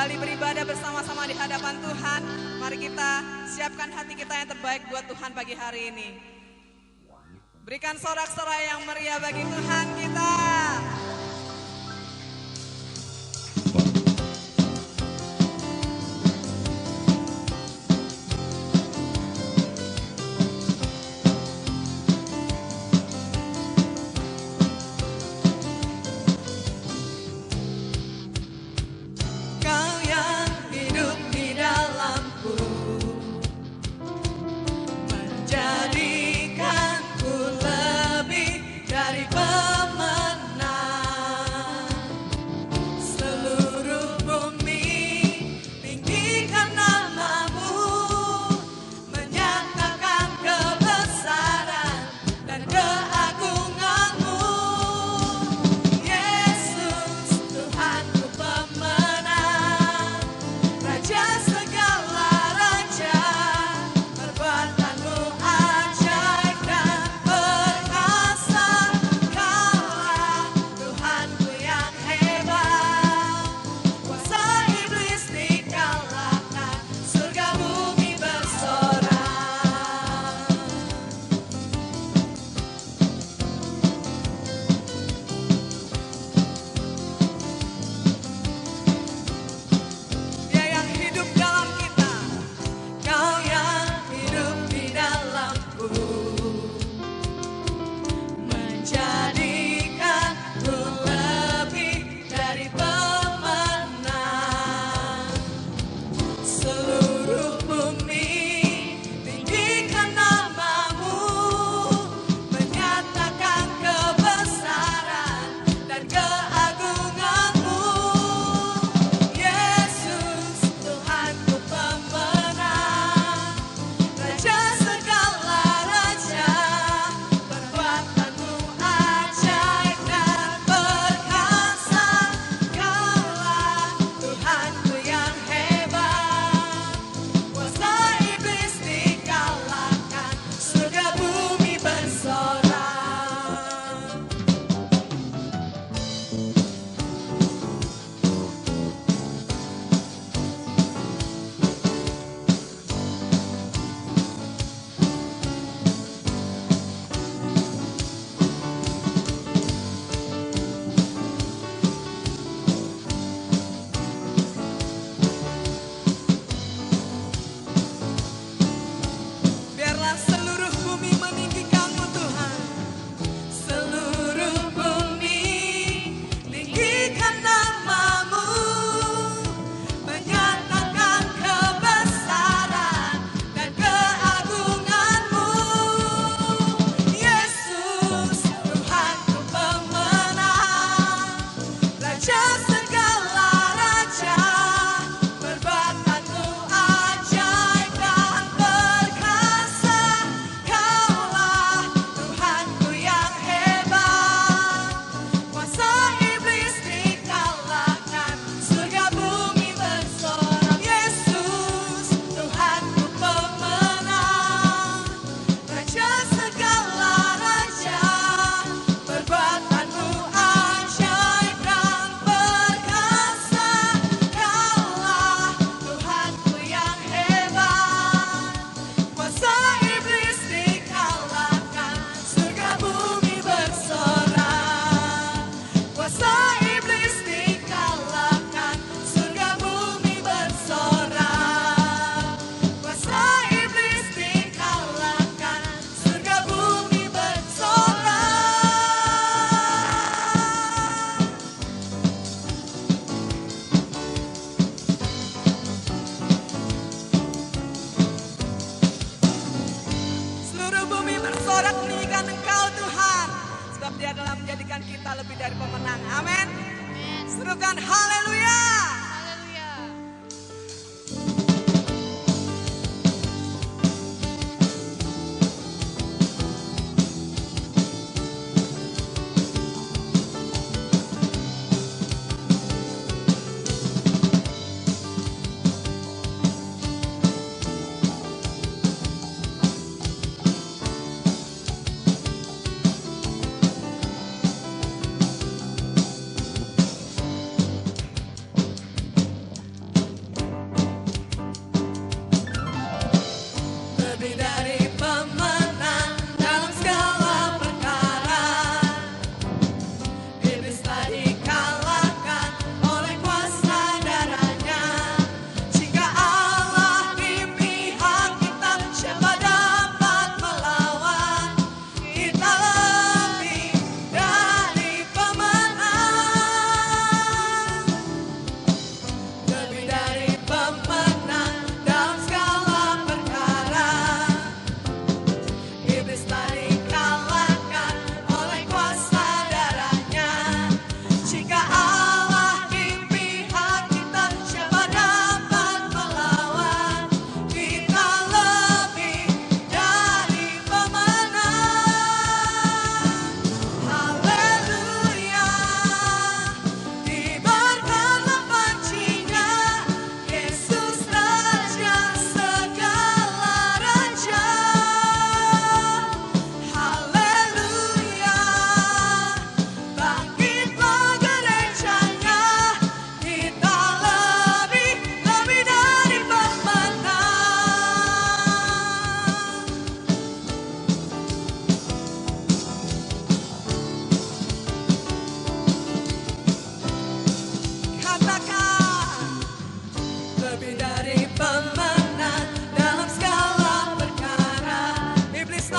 kembali beribadah bersama-sama di hadapan Tuhan. Mari kita siapkan hati kita yang terbaik buat Tuhan pagi hari ini. Berikan sorak-sorai yang meriah bagi Tuhan kita.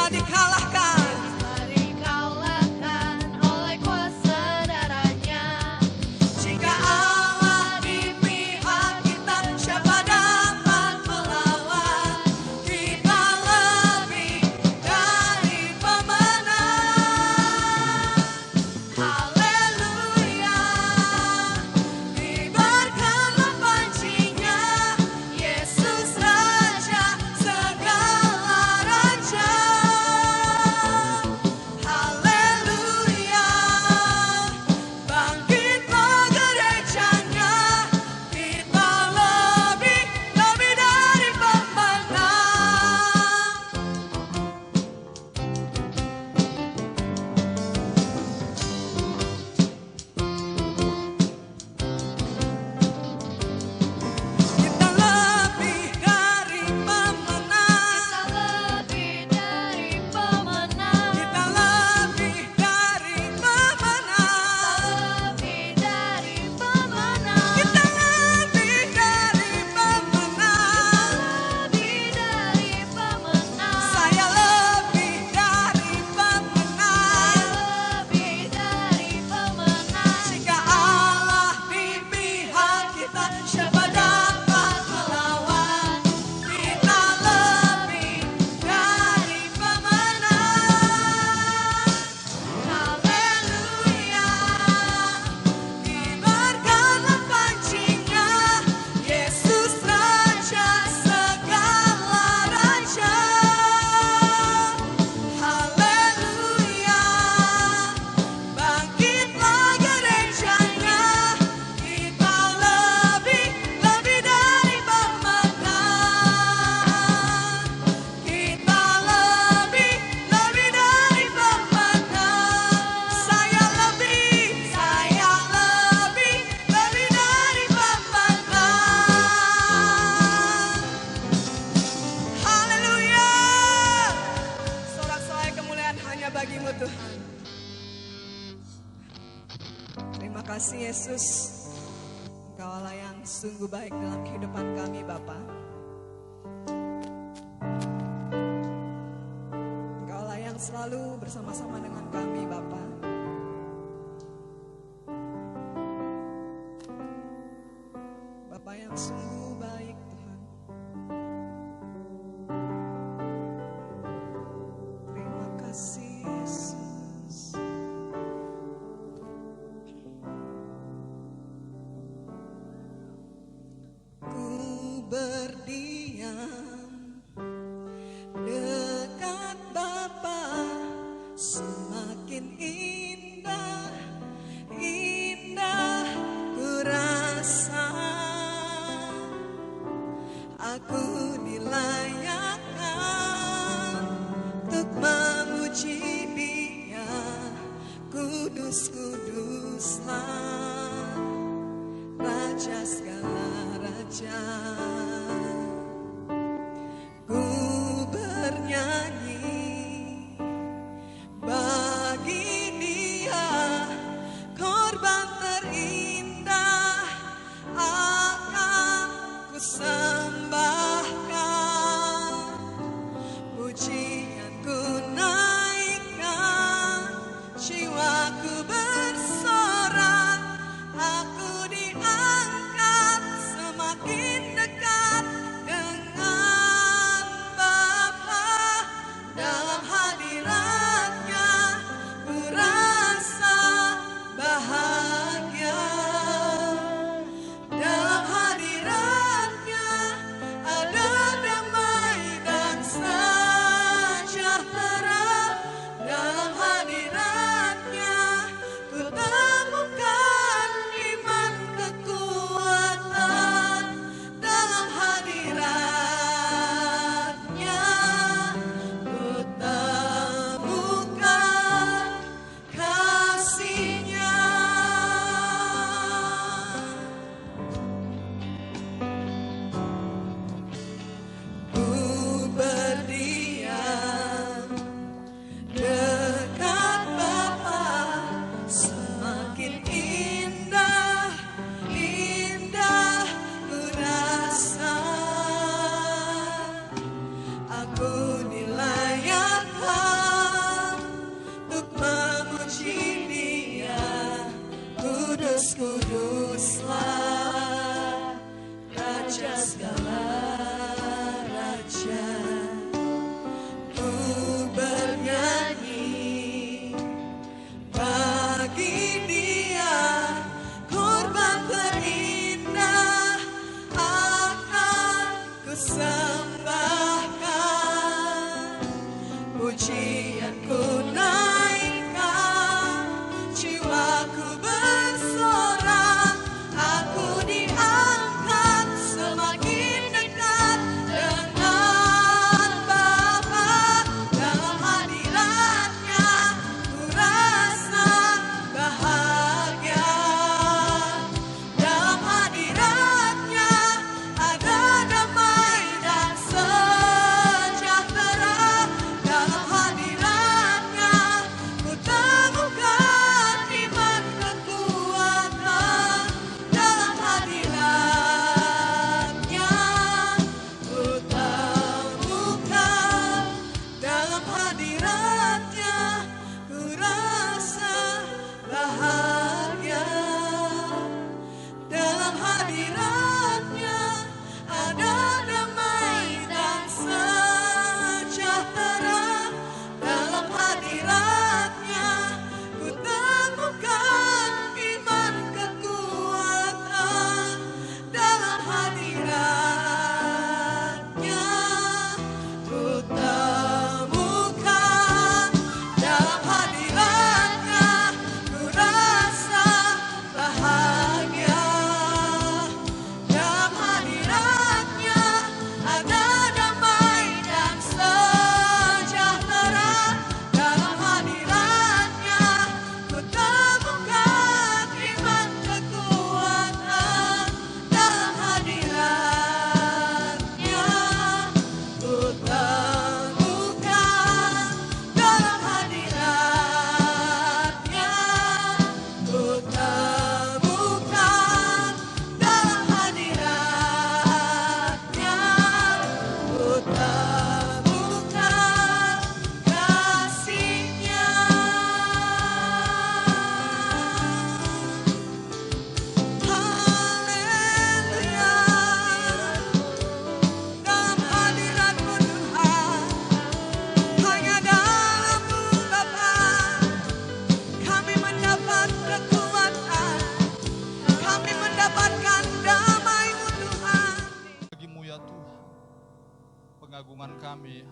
telah dikalahkan. Oleh kuasa darahnya. Jika Allah di pihak kita, siapa dapat melawan? Kita lebih dari pemenang. Haleluya, kibarkanlah pancinya, Yesus Raja segala raja. Haleluya, bangkitlah gerejanya, kita lebih dari pemenang. Kita lebih dari pemenang. Lebih dari pemenang. Kita lebih dari pemenang. Lebih dari pemenang. Kita lebih dari pemenang. Lebih dari pemenang. Saya lebih dari pemenang. Lebih dari pemenang. Jika Allah di pihak kita, siapa dapat melawan? Kita lebih dari pemenang. Haleluya, kibarkanlah pancinya, Yesus Raja segala raja. Haleluya, bangkitlah gerejanya, kita lebih dari pemenang. Kita lebih dari pemenang. Saya lebih dari pemenang. Haleluya, sorak-sorai kemuliaan hanya bagimu Tuhan. Terima kasih Yesus, Engkau Allah yang sungguh baik dalam kehidupan kami Bapa. Engkau Allah yang selalu bersama-sama dengan kami Bapa. Bapa yang sungguh baik Tuhan. Terima kasih Yesus. Ku berdiam dekat Bapa, semakin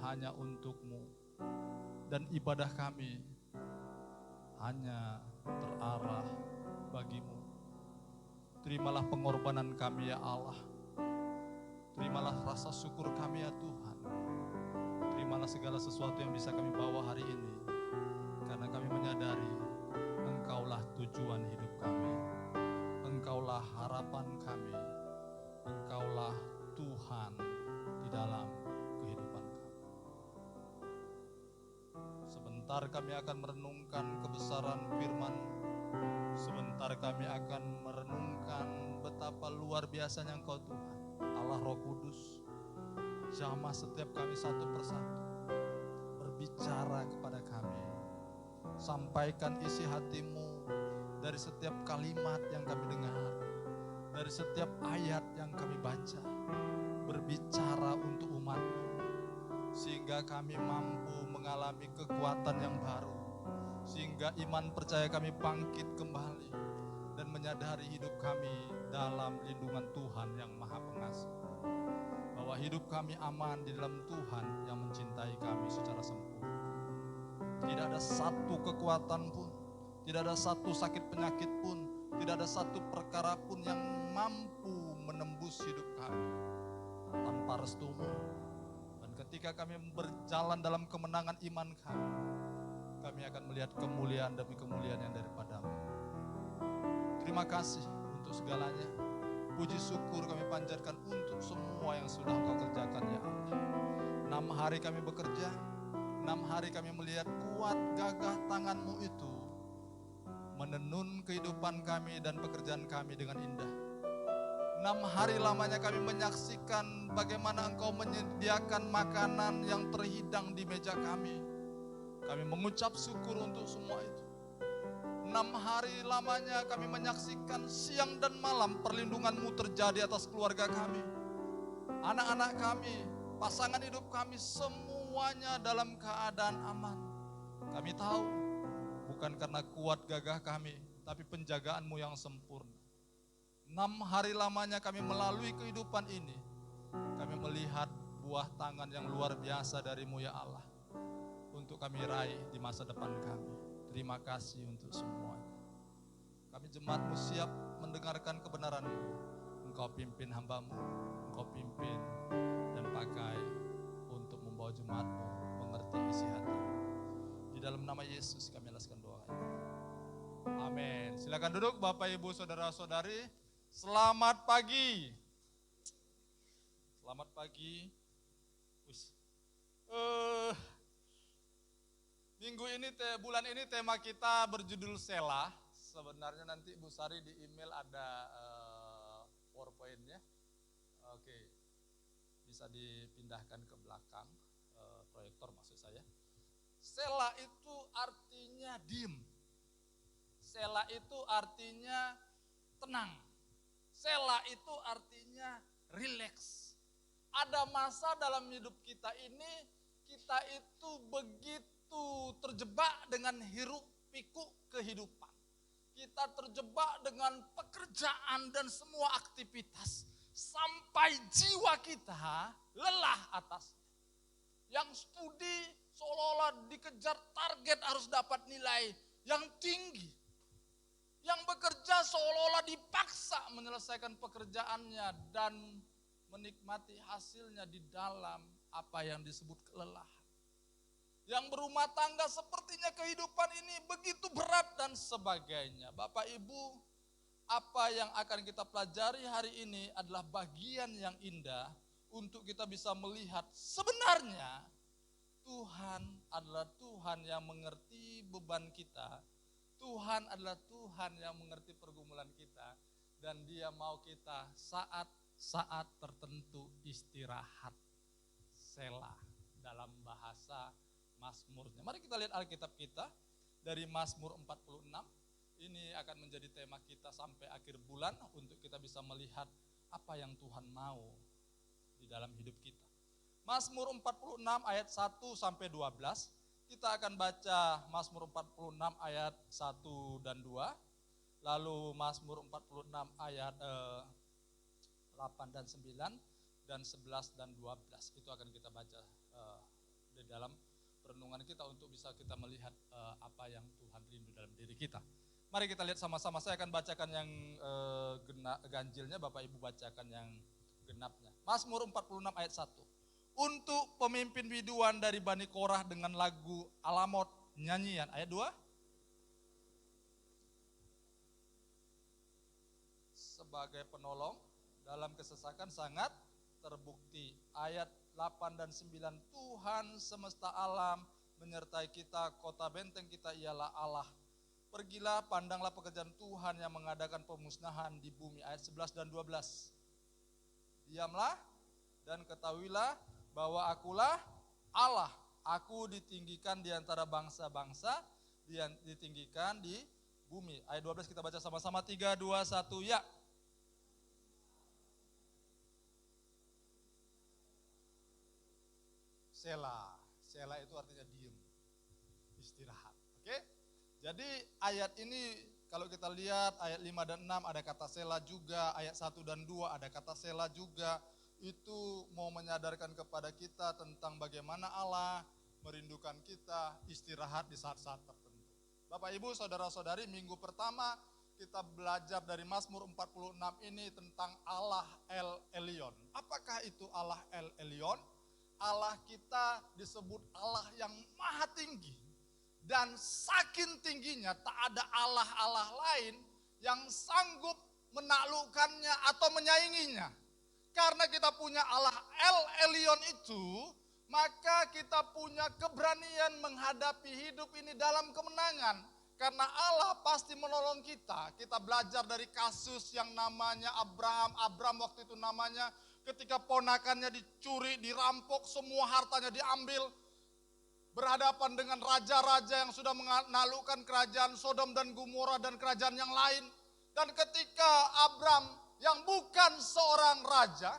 hanya untuk-Mu. Dan ibadah kami hanya terarah bagi-Mu. Terimalah pengorbanan kami ya Allah. Terimalah rasa syukur kami ya Tuhan. Terimalah segala sesuatu yang bisa kami bawa hari ini. Karena kami menyadari Engkaulah tujuan hidup kami. Engkaulah harapan kami. Engkaulah Tuhan di dalam kehidupan kami. Sebentar kami akan merenungkan kebesaran firman. Sebentar kami akan merenungkan betapa luar biasanya Engkau Tuhan. Allah Roh Kudus, jamah setiap kami satu persatu. Berbicara kepada kami. Sampaikan isi hati-Mu dari setiap kalimat yang kami dengar. Dari setiap ayat yang kami baca. Berbicara untuk umat-Mu. Sehingga kami mampu mengalami kekuatan yang baru. Sehingga iman percaya kami bangkit kembali. Dan menyadari hidup kami dalam lindungan Tuhan yang Maha Pengasih. Bahwa hidup kami aman di dalam Tuhan yang mencintai kami secara sempurna. Tidak ada satu kekuatan pun, tidak ada satu sakit penyakit pun, tidak ada satu perkara pun yang mampu menembus hidup kami tanpa restu-Mu. Dan ketika kami berjalan dalam kemenangan iman kami akan melihat kemuliaan demi kemuliaan yang daripada-Mu. Terima kasih untuk segalanya. Puji syukur kami panjatkan untuk semua yang sudah Engkau kerjakan ya Allah. 6 hari kami bekerja, 6 hari kami melihat kuat gagah tangan-Mu itu menenun kehidupan kami dan pekerjaan kami dengan indah. 6 hari lamanya kami menyaksikan bagaimana Engkau menyediakan makanan yang terhidang di meja kami. Kami mengucap syukur untuk semua itu. 6 hari lamanya kami menyaksikan siang dan malam perlindungan-Mu terjadi atas keluarga kami. Anak-anak kami, pasangan hidup kami semuanya dalam keadaan aman. Kami tahu bukan karena kuat gagah kami, tapi penjagaan-Mu yang sempurna. 6 hari lamanya kami melalui kehidupan ini. Kami melihat buah tangan yang luar biasa dari-Mu ya Allah. Untuk kami raih di masa depan kami. Terima kasih untuk semuanya. Kami jemaat-Mu siap mendengarkan kebenaran-Mu. Engkau pimpin hamba-Mu, Engkau pimpin dan pakai untuk membawa jemaat-Mu mengerti isi hati. Di dalam nama Yesus kami alaskan doa ini. Amin. Silakan duduk Bapak Ibu Saudara-saudari. Selamat pagi. Selamat pagi. Minggu ini, bulan ini tema kita berjudul Selah. Sebenarnya nanti Bu Sari di email ada PowerPoint-nya. Oke, bisa dipindahkan ke belakang, proyektor maksud saya. Selah itu artinya diem. Selah itu artinya tenang. Selah itu artinya rileks. Ada masa dalam hidup kita ini, kita itu begitu terjebak dengan hiruk pikuk kehidupan. Kita terjebak dengan pekerjaan dan semua aktivitas. Sampai jiwa kita lelah atasnya. Yang studi seolah-olah dikejar target harus dapat nilai yang tinggi. Yang bekerja seolah-olah dipaksa menyelesaikan pekerjaannya dan menikmati hasilnya di dalam apa yang disebut kelelahan. Yang berumah tangga sepertinya kehidupan ini begitu berat dan sebagainya. Bapak Ibu, apa yang akan kita pelajari hari ini adalah bagian yang indah untuk kita bisa melihat sebenarnya Tuhan adalah Tuhan yang mengerti beban kita. Tuhan adalah Tuhan yang mengerti pergumulan kita. Dan Dia mau kita saat-saat tertentu istirahat. Selah dalam bahasa Mazmurnya. Mari kita lihat Alkitab kita dari Mazmur 46. Ini akan menjadi tema kita sampai akhir bulan untuk kita bisa melihat apa yang Tuhan mau di dalam hidup kita. Mazmur 46 ayat 1 sampai 12. Kita akan baca Mazmur 46 ayat 1 dan 2. Lalu Mazmur 46 ayat 8 dan 9 dan 11 dan 12. Itu akan kita baca di dalam perenungan kita untuk bisa kita melihat apa yang Tuhan rindu dalam diri kita. Mari kita lihat sama-sama. Saya akan bacakan yang ganjilnya, Bapak Ibu bacakan yang genapnya. Mazmur 46 ayat 1. Untuk pemimpin biduan dari Bani Korah dengan lagu Alamot nyanyian. Ayat 2. Sebagai penolong dalam kesesakan sangat terbukti. Ayat 8 dan 9. Tuhan semesta alam menyertai kita, kota benteng kita ialah Allah. Pergilah, pandanglah pekerjaan Tuhan yang mengadakan pemusnahan di bumi. Ayat 11 dan 12. Diamlah dan ketahuilah bahwa akulah Allah. Aku ditinggikan di antara bangsa-bangsa, ditinggikan di bumi. Ayat 12 kita baca sama-sama. 3, 2, 1, ya. Selah. Selah itu artinya diam, istirahat. Oke? Jadi ayat ini kalau kita lihat ayat 5 dan 6 ada kata selah juga, ayat 1 dan 2 ada kata selah juga. Itu mau menyadarkan kepada kita tentang bagaimana Allah merindukan kita istirahat di saat-saat tertentu. Bapak Ibu, saudara-saudari, minggu pertama kita belajar dari Mazmur 46 ini tentang Allah El Elyon. Apakah itu Allah El Elyon? Allah kita disebut Allah yang maha tinggi. Dan saking tingginya tak ada Allah-Allah lain yang sanggup menaklukkannya atau menyainginya. Karena kita punya Allah El Elyon itu, maka kita punya keberanian menghadapi hidup ini dalam kemenangan. Karena Allah pasti menolong kita. Kita belajar dari kasus yang namanya Abraham. Abraham waktu itu namanya ketika ponakannya dicuri, dirampok, semua hartanya diambil. Berhadapan dengan raja-raja yang sudah menaklukkan kerajaan Sodom dan Gomora dan kerajaan yang lain. Dan ketika Abraham yang bukan seorang raja,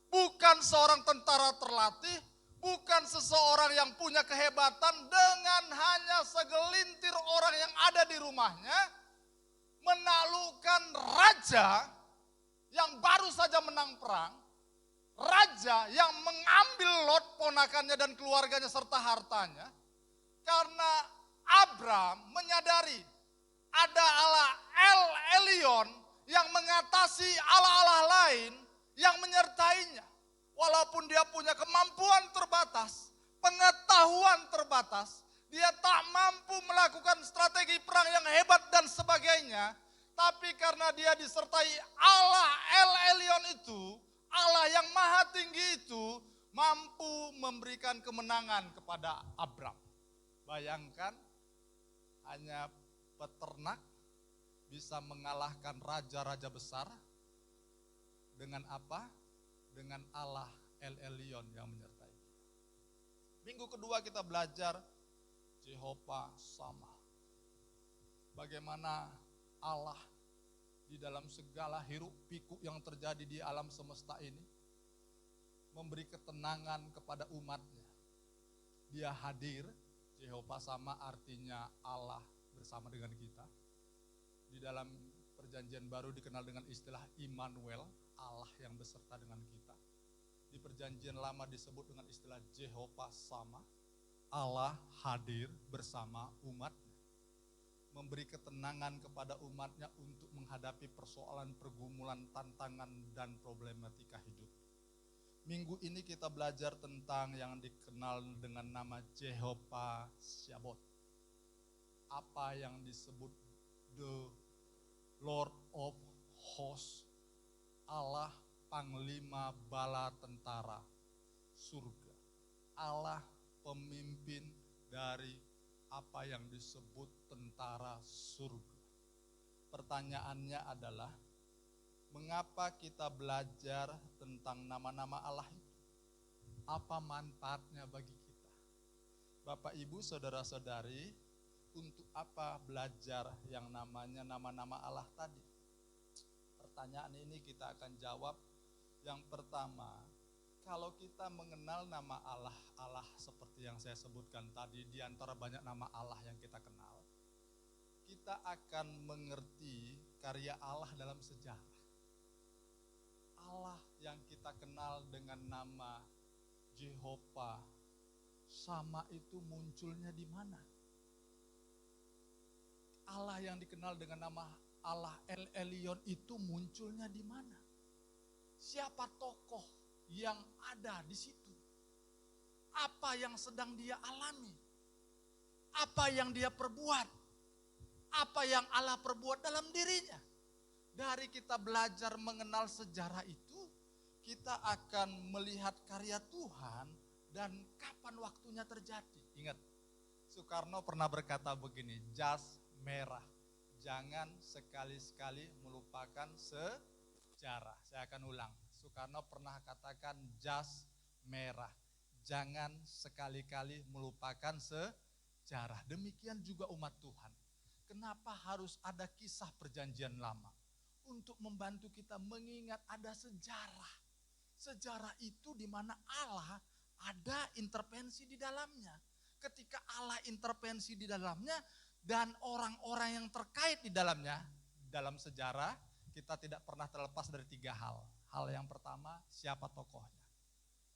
bukan seorang tentara terlatih, bukan seseorang yang punya kehebatan, dengan hanya segelintir orang yang ada di rumahnya, menaklukkan raja yang baru saja menang perang, raja yang mengambil Lot ponakannya dan keluarganya serta hartanya, karena Abraham menyadari ada Allah El Elyon yang mengatasi Allah-Allah lain yang menyertainya. Walaupun dia punya kemampuan terbatas, pengetahuan terbatas, dia tak mampu melakukan strategi perang yang hebat dan sebagainya, tapi karena dia disertai Allah El Elyon itu, Allah yang maha tinggi itu mampu memberikan kemenangan kepada Abraham. Bayangkan hanya peternak bisa mengalahkan raja-raja besar dengan apa? Dengan Allah El Elyon yang menyertai. Minggu kedua kita belajar Jehovah Sama. Bagaimana Allah di dalam segala hiruk pikuk yang terjadi di alam semesta ini memberi ketenangan kepada umatnya. Dia hadir, Jehovah Sama artinya Allah bersama dengan kita. Di dalam perjanjian baru dikenal dengan istilah Immanuel, Allah yang beserta dengan kita. Di perjanjian lama disebut dengan istilah Jehovah Sama, Allah hadir bersama umatnya. Memberi ketenangan kepada umatnya untuk menghadapi persoalan, pergumulan, tantangan, dan problematika hidup. Minggu ini kita belajar tentang yang dikenal dengan nama Jehovah Syabot. Apa yang disebut the Lord of Hosts, Allah Panglima Bala Tentara Surga. Allah pemimpin dari apa yang disebut tentara surga. Pertanyaannya adalah, mengapa kita belajar tentang nama-nama Allah itu? Apa manfaatnya bagi kita? Bapak, Ibu, saudara-saudari, untuk apa belajar yang namanya nama-nama Allah tadi? Pertanyaan ini kita akan jawab. Yang pertama, kalau kita mengenal nama Allah, Allah seperti yang saya sebutkan tadi, di antara banyak nama Allah yang kita kenal, kita akan mengerti karya Allah dalam sejarah. Allah yang kita kenal dengan nama Jehovah sama itu munculnya di mana? Allah yang dikenal dengan nama Allah El Elyon itu munculnya di mana? Siapa tokoh yang ada di situ? Apa yang sedang dia alami? Apa yang dia perbuat? Apa yang Allah perbuat dalam dirinya? Dari kita belajar mengenal sejarah itu, kita akan melihat karya Tuhan dan kapan waktunya terjadi. Ingat, Soekarno pernah berkata begini, jas merah, jangan sekali-sekali melupakan sejarah. Saya akan ulang, Soekarno pernah katakan jas merah, jangan sekali-kali melupakan sejarah. Demikian juga umat Tuhan. Kenapa harus ada kisah perjanjian lama? Untuk membantu kita mengingat ada sejarah. Sejarah itu di mana Allah ada intervensi di dalamnya. Ketika Allah intervensi di dalamnya dan orang-orang yang terkait di dalamnya, dalam sejarah kita tidak pernah terlepas dari 3 hal. Hal yang pertama, siapa tokohnya.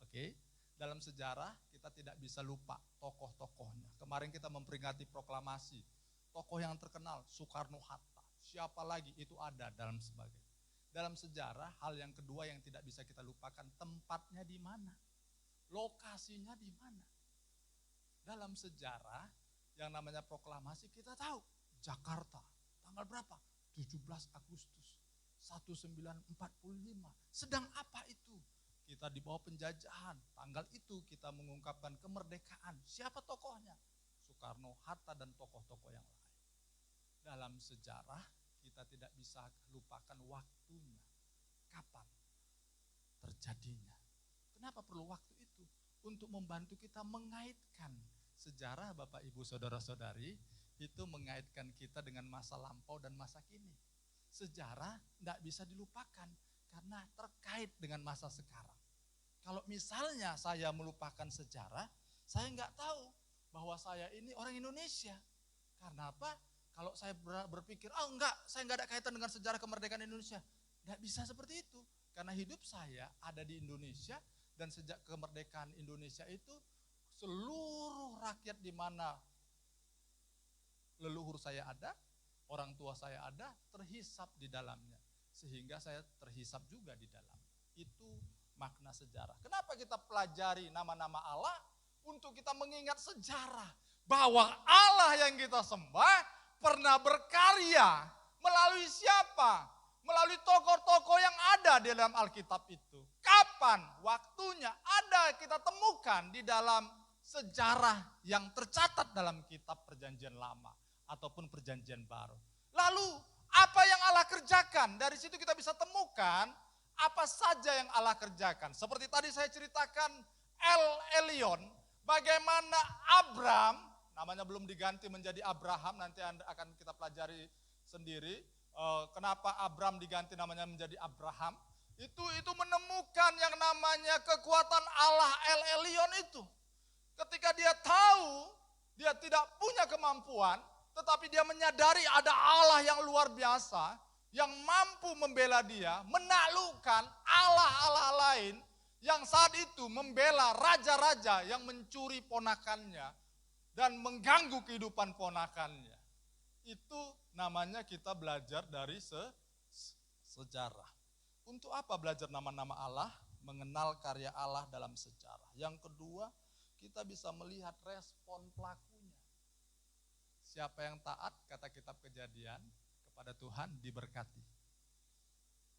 Oke? Dalam sejarah kita tidak bisa lupa tokoh-tokohnya. Kemarin kita memperingati proklamasi. Tokoh yang terkenal, Soekarno-Hatta. Siapa lagi itu ada dalam sebagainya. Dalam sejarah, hal yang kedua yang tidak bisa kita lupakan, tempatnya di mana, lokasinya di mana. Dalam sejarah, yang namanya proklamasi kita tahu, Jakarta, tanggal berapa? 17 Agustus 1945. Sedang apa itu? Kita di bawah penjajahan, tanggal itu kita mengungkapkan kemerdekaan. Siapa tokohnya? Soekarno, Hatta, dan tokoh-tokoh yang lain. Dalam sejarah, kita tidak bisa lupakan waktunya. Kapan terjadinya. Kenapa perlu waktu itu? Untuk membantu kita mengaitkan sejarah Bapak Ibu Saudara-saudari, itu mengaitkan kita dengan masa lampau dan masa kini. Sejarah tidak bisa dilupakan karena terkait dengan masa sekarang. Kalau misalnya saya melupakan sejarah, saya nggak tahu bahwa saya ini orang Indonesia. Karena apa? Kalau saya berpikir, saya nggak ada kaitan dengan sejarah kemerdekaan Indonesia. Nggak bisa seperti itu. Karena hidup saya ada di Indonesia dan sejak kemerdekaan Indonesia itu seluruh rakyat di mana leluhur saya ada, orang tua saya ada, terhisap di dalamnya. Sehingga saya terhisap juga di dalam. Itu makna sejarah. Kenapa kita pelajari nama-nama Allah? Untuk kita mengingat sejarah. Bahwa Allah yang kita sembah pernah berkarya melalui siapa? Melalui tokoh-tokoh yang ada di dalam Alkitab itu. Kapan waktunya ada kita temukan di dalam sejarah yang tercatat dalam kitab perjanjian lama ataupun perjanjian baru. Lalu apa yang Allah kerjakan? Dari situ kita bisa temukan apa saja yang Allah kerjakan. Seperti tadi saya ceritakan El Elyon, bagaimana Abram, namanya belum diganti menjadi Abraham, nanti akan kita pelajari sendiri. Kenapa Abram diganti namanya menjadi Abraham? Itu menemukan yang namanya kekuatan Allah El Elyon itu. Ketika dia tahu dia tidak punya kemampuan, tetapi dia menyadari ada Allah yang luar biasa, yang mampu membela dia, menaklukkan Allah-Allah lain yang saat itu membela raja-raja yang mencuri ponakannya dan mengganggu kehidupan ponakannya. Itu namanya kita belajar dari sejarah. Untuk apa belajar nama-nama Allah? Mengenal karya Allah dalam sejarah. Yang kedua, kita bisa melihat respon pelakunya. Siapa yang taat, kata kitab Kejadian, kepada Tuhan diberkati.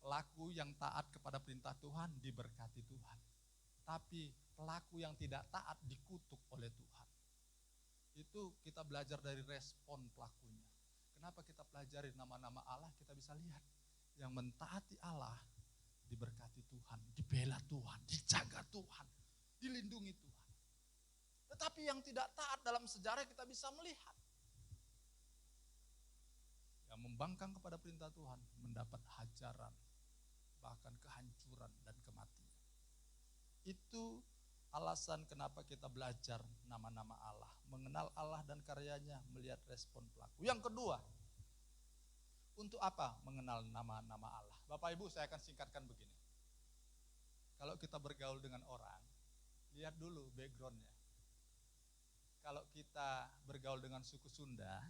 Pelaku yang taat kepada perintah Tuhan diberkati Tuhan. Tapi pelaku yang tidak taat dikutuk oleh Tuhan. Itu kita belajar dari respon pelakunya. Kenapa kita pelajari nama-nama Allah? Kita bisa lihat yang mentaati Allah diberkati Tuhan, dibela Tuhan, dijaga Tuhan, dilindungi Tuhan. Tetapi yang tidak taat dalam sejarah kita bisa melihat. Yang membangkang kepada perintah Tuhan mendapat hajaran, bahkan kehancuran dan kematian. Itu alasan kenapa kita belajar nama-nama Allah. Mengenal Allah dan karyanya, melihat respon pelaku. Yang kedua, untuk apa mengenal nama-nama Allah? Bapak Ibu, saya akan singkatkan begini. Kalau kita bergaul dengan orang, lihat dulu backgroundnya. kalau kita bergaul dengan suku Sunda,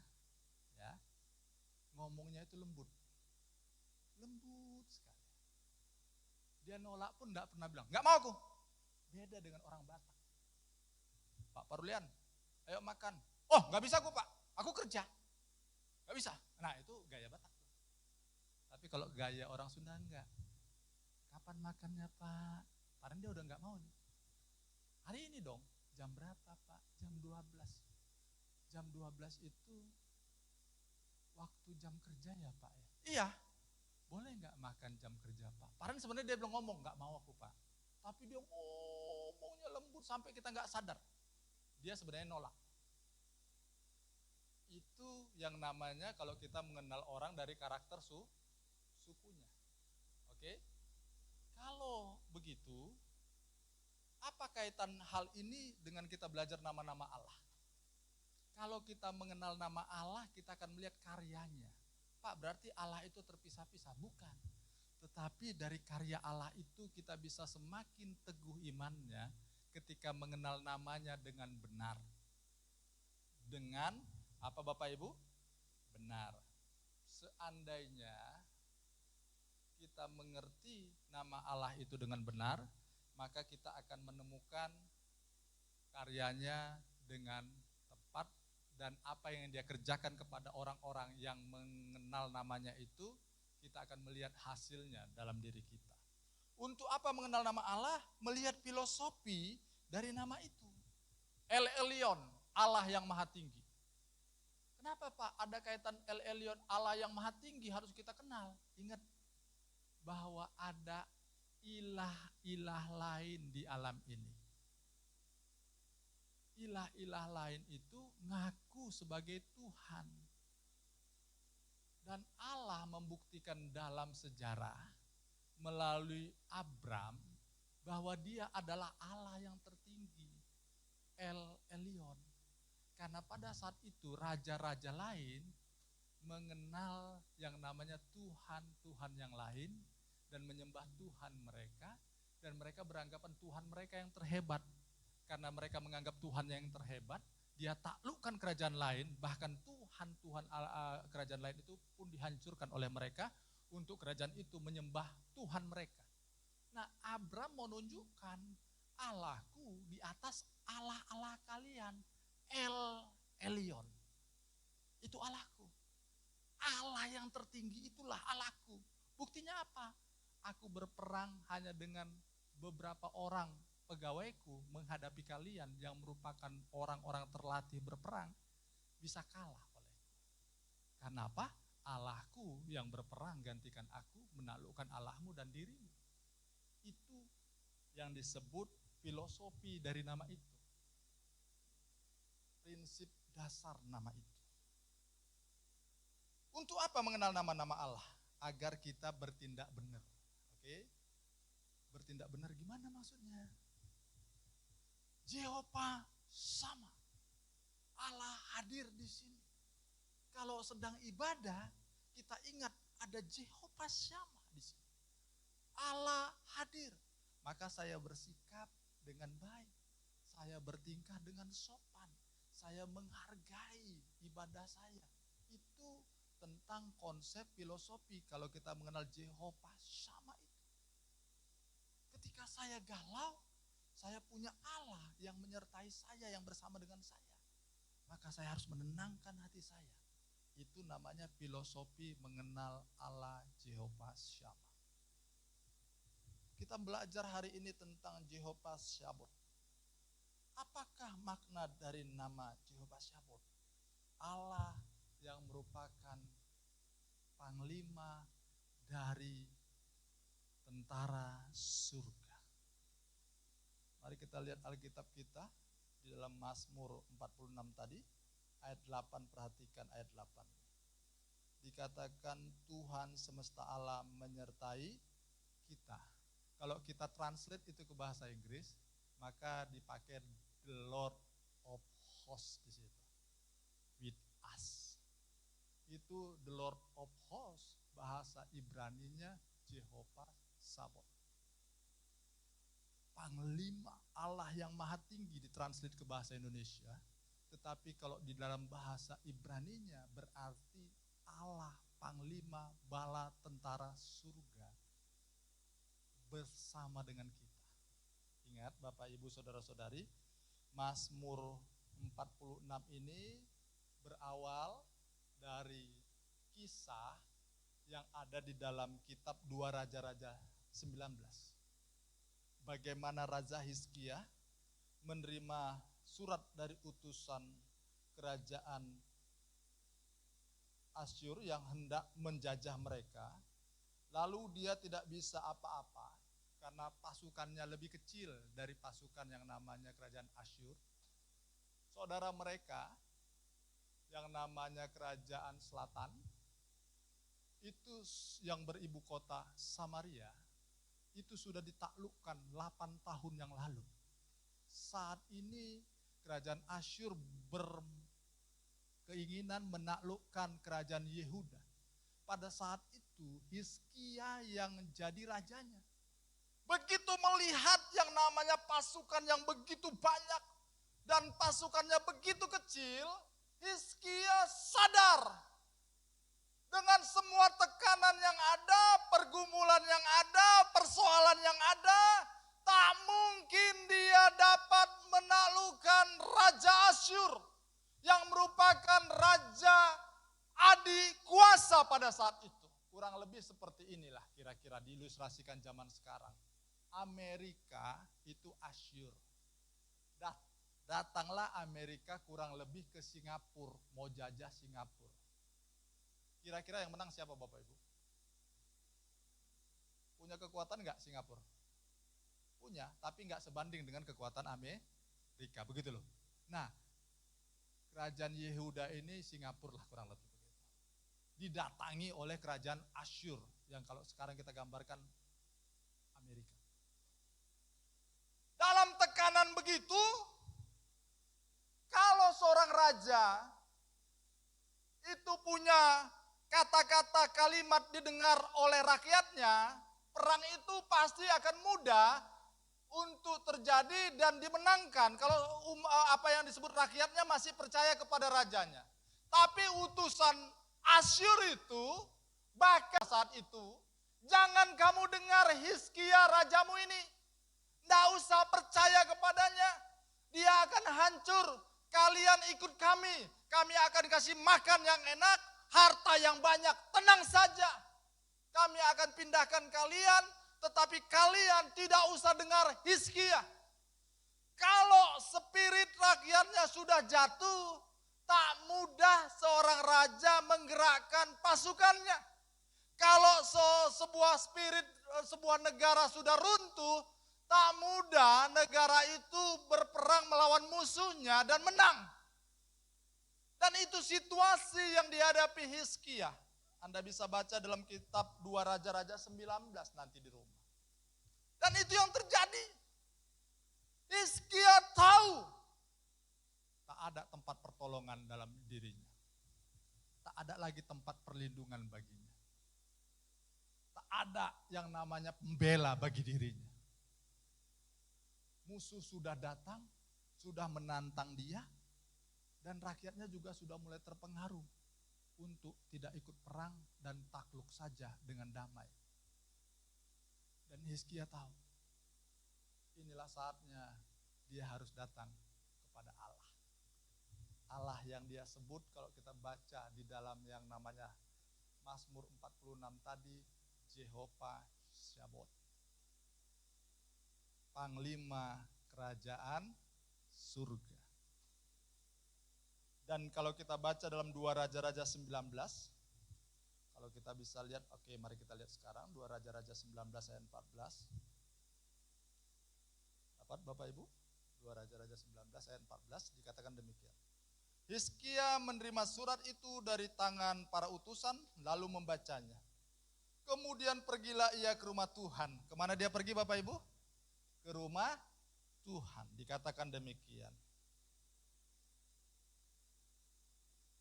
ya, ngomongnya itu lembut. Lembut sekali. Dia nolak pun enggak pernah bilang, enggak mau aku. Beda dengan orang Batak. Pak Parulian, ayo makan. Oh, enggak bisa aku Pak, aku kerja. Enggak bisa. Nah itu gaya Batak. Tapi kalau gaya orang Sunda enggak. Kapan makannya Pak? Padahal dia udah enggak mau nih. Hari ini dong, jam berapa Pak? Jam 12. Jam 12 itu waktu jam kerja ya Pak ya? Iya. Boleh enggak makan jam kerja Pak? Padahal sebenarnya dia belum ngomong, enggak mau aku Pak. Tapi dia ngomongnya lembut sampai kita enggak sadar. Dia sebenarnya nolak. Itu yang namanya kalau kita mengenal orang dari karakter sukunya. Oke? Kalau begitu, apa kaitan hal ini dengan kita belajar nama-nama Allah? Kalau kita mengenal nama Allah, kita akan melihat karyanya. Pak, berarti Allah itu terpisah-pisah? Bukan. Tetapi dari karya Allah itu kita bisa semakin teguh imannya ketika mengenal namanya dengan benar. Dengan apa Bapak Ibu? Benar. Seandainya kita mengerti nama Allah itu dengan benar, maka kita akan menemukan karyanya dengan tepat dan apa yang dia kerjakan kepada orang-orang yang mengenal namanya itu, kita akan melihat hasilnya dalam diri kita. Untuk apa mengenal nama Allah? Melihat filosofi dari nama itu. El Elyon, Allah yang maha tinggi. Kenapa Pak ada kaitan El Elyon, Allah yang maha tinggi harus kita kenal? Ingat bahwa ada ilah-ilah lain di alam ini. Ilah-ilah lain itu ngaku sebagai Tuhan. Dan Allah membuktikan dalam sejarah melalui Abram bahwa dia adalah Allah yang tertinggi, El Elyon. Karena pada saat itu raja-raja lain mengenal yang namanya Tuhan-Tuhan yang lain dan menyembah Tuhan mereka, dan mereka beranggapan Tuhan mereka yang terhebat. Karena mereka menganggap Tuhan yang terhebat, dia taklukkan kerajaan lain, bahkan Tuhan-Tuhan kerajaan lain itu pun dihancurkan oleh mereka untuk kerajaan itu menyembah Tuhan mereka. Nah, Abram menunjukkan Allahku di atas Allah-Allah kalian, El Elyon. Itu Allahku. Allah yang tertinggi itulah Allahku. Buktinya apa? Aku berperang hanya dengan beberapa orang pegawaiku menghadapi kalian yang merupakan orang-orang terlatih berperang, bisa kalah olehku. Karena apa? Allahku yang berperang gantikan aku, menaklukkan Allahmu dan dirimu. Itu yang disebut filosofi dari nama itu. Prinsip dasar nama itu. Untuk apa mengenal nama-nama Allah? Agar kita bertindak benar. Oke? Bertindak benar gimana maksudnya? Jehovah sama. Allah hadir di sini. Kalau sedang ibadah, kita ingat ada Jehovah sama di sini. Allah hadir. Maka saya bersikap dengan baik. Saya bertingkah dengan sopan. Saya menghargai ibadah saya. Itu tentang konsep filosofi kalau kita mengenal Jehovah sama itu. Ketika saya galau, saya punya Allah yang menyertai saya, yang bersama dengan saya. Maka saya harus menenangkan hati saya. Itu namanya filosofi mengenal Allah Jehovah Shammah. Kita belajar hari ini tentang Jehovah Shammah. Apakah makna dari nama Jehovah Shammah? Allah yang merupakan panglima dari tentara surga. Mari kita lihat Alkitab kita di dalam Mazmur 46 tadi, ayat 8, perhatikan ayat 8. Dikatakan Tuhan semesta alam menyertai kita. Kalau kita translate itu ke bahasa Inggris, maka dipakai the Lord of Hosts di situ. With us. Itu the Lord of Hosts, bahasa Ibraninya Jehovah Sabaoth. Panglima Allah yang maha tinggi ditranslate ke bahasa Indonesia, Tetapi kalau di dalam bahasa Ibraninya berarti Allah Panglima Bala Tentara Surga bersama dengan kita. Ingat Bapak Ibu Saudara-saudari, Mazmur 46 ini berawal dari kisah yang ada di dalam kitab 2 Raja-Raja 19. Bagaimana Raja Hizkia menerima surat dari utusan kerajaan Asyur yang hendak menjajah mereka. Lalu dia tidak bisa apa-apa karena pasukannya lebih kecil dari pasukan yang namanya kerajaan Asyur. Saudara mereka yang namanya kerajaan selatan itu yang beribu kota Samaria itu sudah ditaklukkan 8 tahun yang lalu. Saat ini kerajaan Asyur berkeinginan menaklukkan kerajaan Yehuda. Pada saat itu Hizkia yang jadi rajanya. Begitu melihat yang namanya pasukan yang begitu banyak dan pasukannya begitu kecil, Hizkia sadar dengan semua tekanan yang ada, pergumulan yang ada, persoalan yang ada, tak mungkin dia dapat menaklukkan Raja Asyur yang merupakan raja adik kuasa pada saat itu. Kurang lebih seperti inilah kira-kira diilustrasikan zaman sekarang. Amerika itu Asyur. Datanglah Amerika kurang lebih ke Singapura, mau jajah Singapura. Kira-kira yang menang siapa Bapak Ibu? Punya kekuatan enggak Singapura? Punya, tapi enggak sebanding dengan kekuatan Amerika, begitu loh. Nah, kerajaan Yehuda ini Singapura lah kurang lebih begitu. Didatangi oleh kerajaan Asyur yang kalau sekarang kita gambarkan Amerika. Dalam tekanan begitu, kalau seorang raja itu punya kata-kata kalimat didengar oleh rakyatnya, perang itu pasti akan mudah untuk terjadi dan dimenangkan kalau apa yang disebut rakyatnya masih percaya kepada rajanya. Tapi utusan Asyur itu bahkan saat itu, jangan kamu dengar Hizkia rajamu ini, tidak usah percaya kepadanya, dia akan hancur. Kalian ikut kami akan kasih makan yang enak, harta yang banyak, tenang saja. Kami akan pindahkan kalian, tetapi kalian tidak usah dengar Hizkia. Kalau spirit rakyatnya sudah jatuh, tak mudah seorang raja menggerakkan pasukannya. Kalau sebuah negara sudah runtuh, tak mudah negara itu berperang melawan musuhnya dan menang. Dan itu situasi yang dihadapi Hizkia. Anda bisa baca dalam kitab 2 Raja-Raja 19 nanti di rumah. Dan itu yang terjadi. Hizkia tahu tak ada tempat pertolongan dalam dirinya. Tak ada lagi tempat perlindungan baginya. Tak ada yang namanya pembela bagi dirinya. Musuh sudah datang, sudah menantang dia, dan rakyatnya juga sudah mulai terpengaruh untuk tidak ikut perang dan takluk saja dengan damai. Dan Hizkia tahu, inilah saatnya dia harus datang kepada Allah. Allah yang dia sebut kalau kita baca di dalam yang namanya Mazmur 46 tadi, Jehovah Syabot. Panglima kerajaan surga. Dan kalau kita baca dalam 2 Raja-Raja 19, kalau kita bisa lihat, oke mari kita lihat sekarang 2 Raja-Raja 19 ayat 14. Dapat Bapak Ibu? 2 Raja-Raja 19 ayat 14 dikatakan demikian. Hizkia menerima surat itu dari tangan para utusan lalu membacanya. Kemudian pergilah ia ke rumah Tuhan. Kemana dia pergi Bapak Ibu? Ke rumah Tuhan, dikatakan demikian.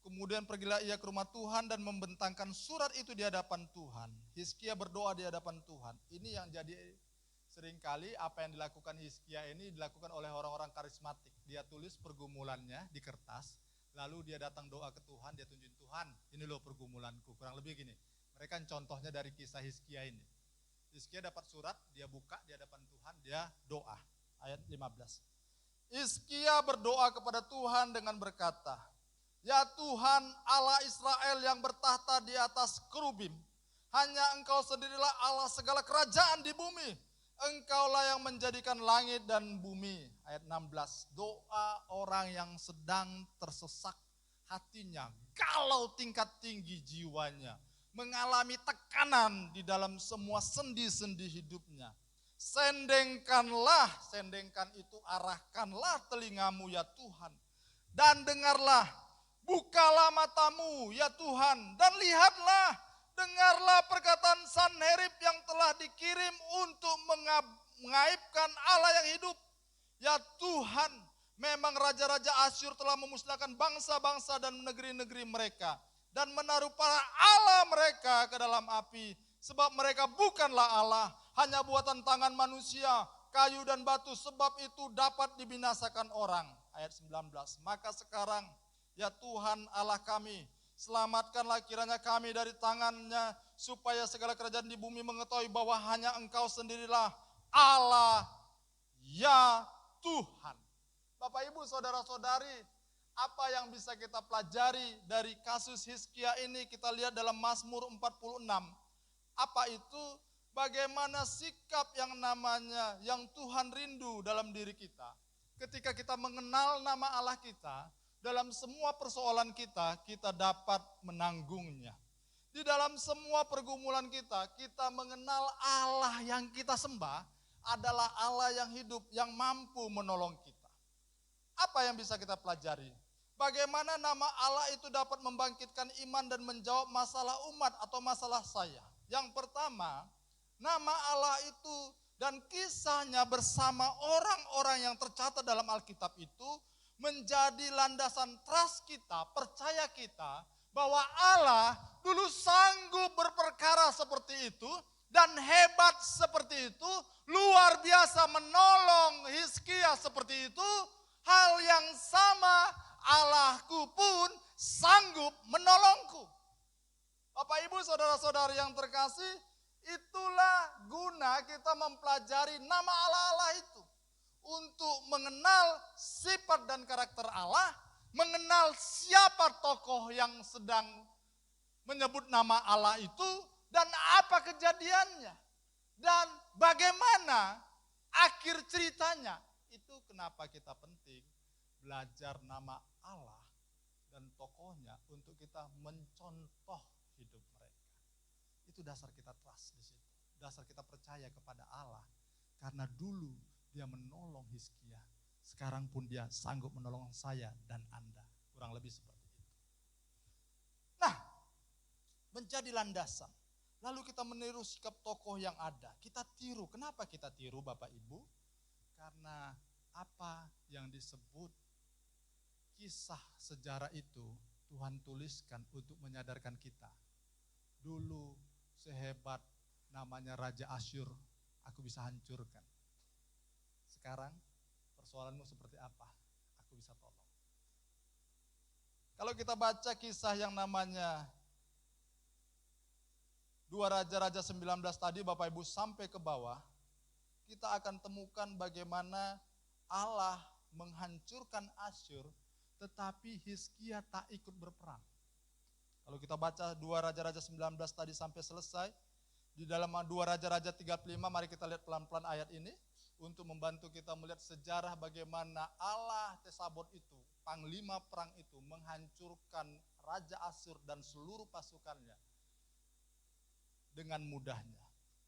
Kemudian pergilah ia ke rumah Tuhan dan membentangkan surat itu di hadapan Tuhan. Hizkia berdoa di hadapan Tuhan. Ini yang jadi seringkali apa yang dilakukan Hizkia ini dilakukan oleh orang-orang karismatik. Dia tulis pergumulannya di kertas, lalu dia datang doa ke Tuhan, dia tunjukin Tuhan, ini loh pergumulanku. Kurang lebih gini, mereka contohnya dari kisah Hizkia ini. Hizkia dapat surat, dia buka di hadapan Tuhan, dia doa. Ayat 15. Hizkia berdoa kepada Tuhan dengan berkata, ya Tuhan Allah Israel yang bertahta di atas kerubim, hanya Engkau sendirilah Allah segala kerajaan di bumi. Engkaulah yang menjadikan langit dan bumi. Ayat 16, doa orang yang sedang tersesat hatinya, galau tingkat tinggi jiwanya, mengalami tekanan di dalam semua sendi-sendi hidupnya. Sendengkan itu arahkanlah telingamu ya Tuhan, dan dengarlah, bukalah matamu ya Tuhan, dan lihatlah, dengarlah perkataan Sanherib yang telah dikirim untuk mengaibkan Allah yang hidup. Ya Tuhan, memang raja-raja Asyur telah memusnahkan bangsa-bangsa dan negeri-negeri mereka, dan menaruh para Allah mereka ke dalam api, sebab mereka bukanlah Allah, hanya buatan tangan manusia, kayu dan batu, sebab itu dapat dibinasakan orang. Ayat 19, maka sekarang ya Tuhan Allah kami, selamatkanlah kiranya kami dari tangannya, supaya segala kerajaan di bumi mengetahui bahwa hanya Engkau sendirilah Allah, ya Tuhan. Bapak Ibu saudara-saudari, apa yang bisa kita pelajari dari kasus Hizkia ini? Kita lihat dalam Mazmur 46. Apa itu? Bagaimana sikap yang namanya yang Tuhan rindu dalam diri kita. Ketika kita mengenal nama Allah kita, dalam semua persoalan kita, kita dapat menanggungnya. Di dalam semua pergumulan kita, kita mengenal Allah yang kita sembah adalah Allah yang hidup, yang mampu menolong kita. Apa yang bisa kita pelajari? Bagaimana nama Allah itu dapat membangkitkan iman dan menjawab masalah umat atau masalah saya. Yang pertama, nama Allah itu dan kisahnya bersama orang-orang yang tercatat dalam Alkitab itu menjadi landasan trust kita, percaya kita bahwa Allah dulu sanggup berperkara seperti itu dan hebat seperti itu, luar biasa menolong Hizkia seperti itu. Hal yang sama Allahku pun sanggup menolongku. Bapak Ibu saudara-saudari yang terkasih, itulah guna kita mempelajari nama Allah-Allah itu. Untuk mengenal sifat dan karakter Allah, mengenal siapa tokoh yang sedang menyebut nama Allah itu, dan apa kejadiannya, dan bagaimana akhir ceritanya. Itu kenapa kita penting belajar nama Allah dan tokohnya untuk kita mencontoh hidup mereka. Itu dasar kita trust di situ. Dasar kita percaya kepada Allah karena dulu Dia menolong Hizkia. Sekarang pun Dia sanggup menolong saya dan Anda. Kurang lebih seperti itu. Nah, menjadi landasan. Lalu kita meniru sikap tokoh yang ada. Kita tiru. Kenapa kita tiru Bapak Ibu? Karena apa yang disebut kisah sejarah itu Tuhan tuliskan untuk menyadarkan kita. Dulu sehebat namanya Raja Asyur, aku bisa hancurkan. Sekarang persoalanmu seperti apa? Aku bisa tolong. Kalau kita baca kisah yang namanya 2 Raja-Raja 19 tadi Bapak Ibu sampai ke bawah, kita akan temukan bagaimana Allah menghancurkan Asyur, tetapi Hizkia tak ikut berperang. Kalau kita baca 2 Raja-Raja 19 tadi sampai selesai, di dalam 2 Raja-Raja 35, mari kita lihat pelan-pelan ayat ini, untuk membantu kita melihat sejarah bagaimana Allah Tsabot itu, panglima perang itu, menghancurkan Raja Asyur dan seluruh pasukannya dengan mudahnya.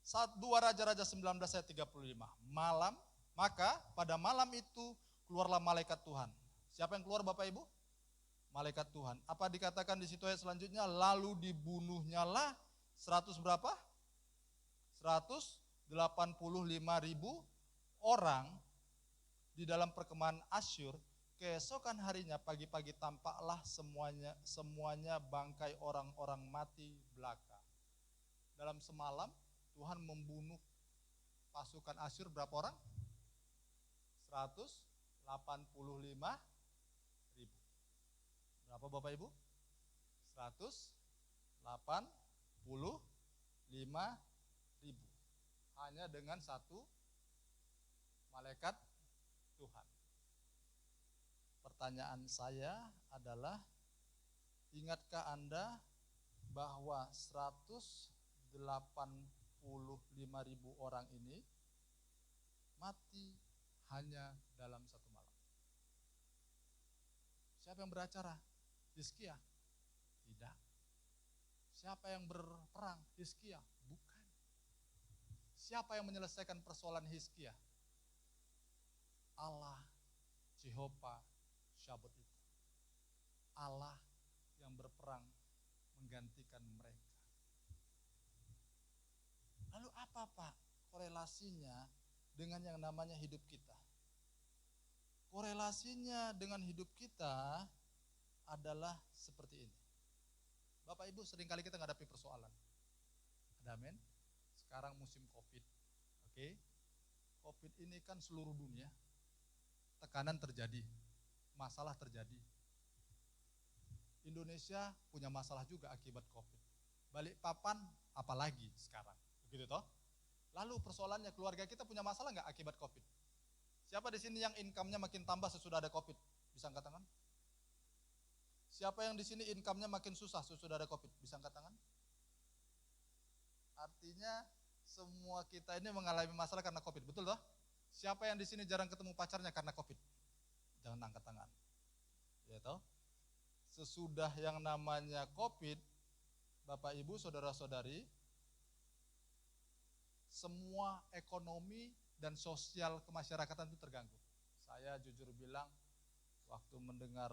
2 Raja-Raja 19 ayat 35. Maka pada malam itu keluarlah malaikat Tuhan. Siapa yang keluar Bapak Ibu? Malaikat Tuhan. Apa dikatakan di situ ayat selanjutnya? Lalu dibunuhnya lah 100 berapa? 185.000 orang di dalam perkemahan Asyur. Keesokan harinya pagi-pagi tampaklah semuanya bangkai orang-orang mati belaka. Dalam semalam Tuhan membunuh pasukan Asyur berapa orang? 185.000. Berapa Bapak Ibu? 185.000. Hanya dengan satu malaikat Tuhan. Pertanyaan saya adalah, ingatkah Anda bahwa 185.000 orang ini mati hanya dalam satu malam? Siapa yang beracara? Hizkia? Tidak. Siapa yang berperang? Hizkia? Bukan. Siapa yang menyelesaikan persoalan Hizkia? Allah, Jehovah Syabot itu. Allah yang berperang menggantikan mereka. Lalu apa Pak korelasinya dengan yang namanya hidup kita? Korelasinya dengan hidup kita adalah seperti ini. Bapak Ibu, seringkali kita menghadapi persoalan. Ada amin? Sekarang musim COVID. Oke. COVID ini kan seluruh dunia. Tekanan terjadi, masalah terjadi. Indonesia punya masalah juga akibat COVID. Balikpapan apalagi sekarang, begitu toh? Lalu persoalannya, keluarga kita punya masalah nggak akibat COVID? Siapa di sini yang income-nya makin tambah sesudah ada COVID? Bisa angkat tangan? Siapa yang di sini income-nya makin susah sesudah ada COVID? Bisa angkat tangan? Artinya semua kita ini mengalami masalah karena COVID, betul toh? Siapa yang di sini jarang ketemu pacarnya karena COVID? Jangan angkat tangan. Ya toh? Sesudah yang namanya COVID, Bapak Ibu, saudara-saudari, semua ekonomi dan sosial kemasyarakatan itu terganggu. Saya jujur bilang, waktu mendengar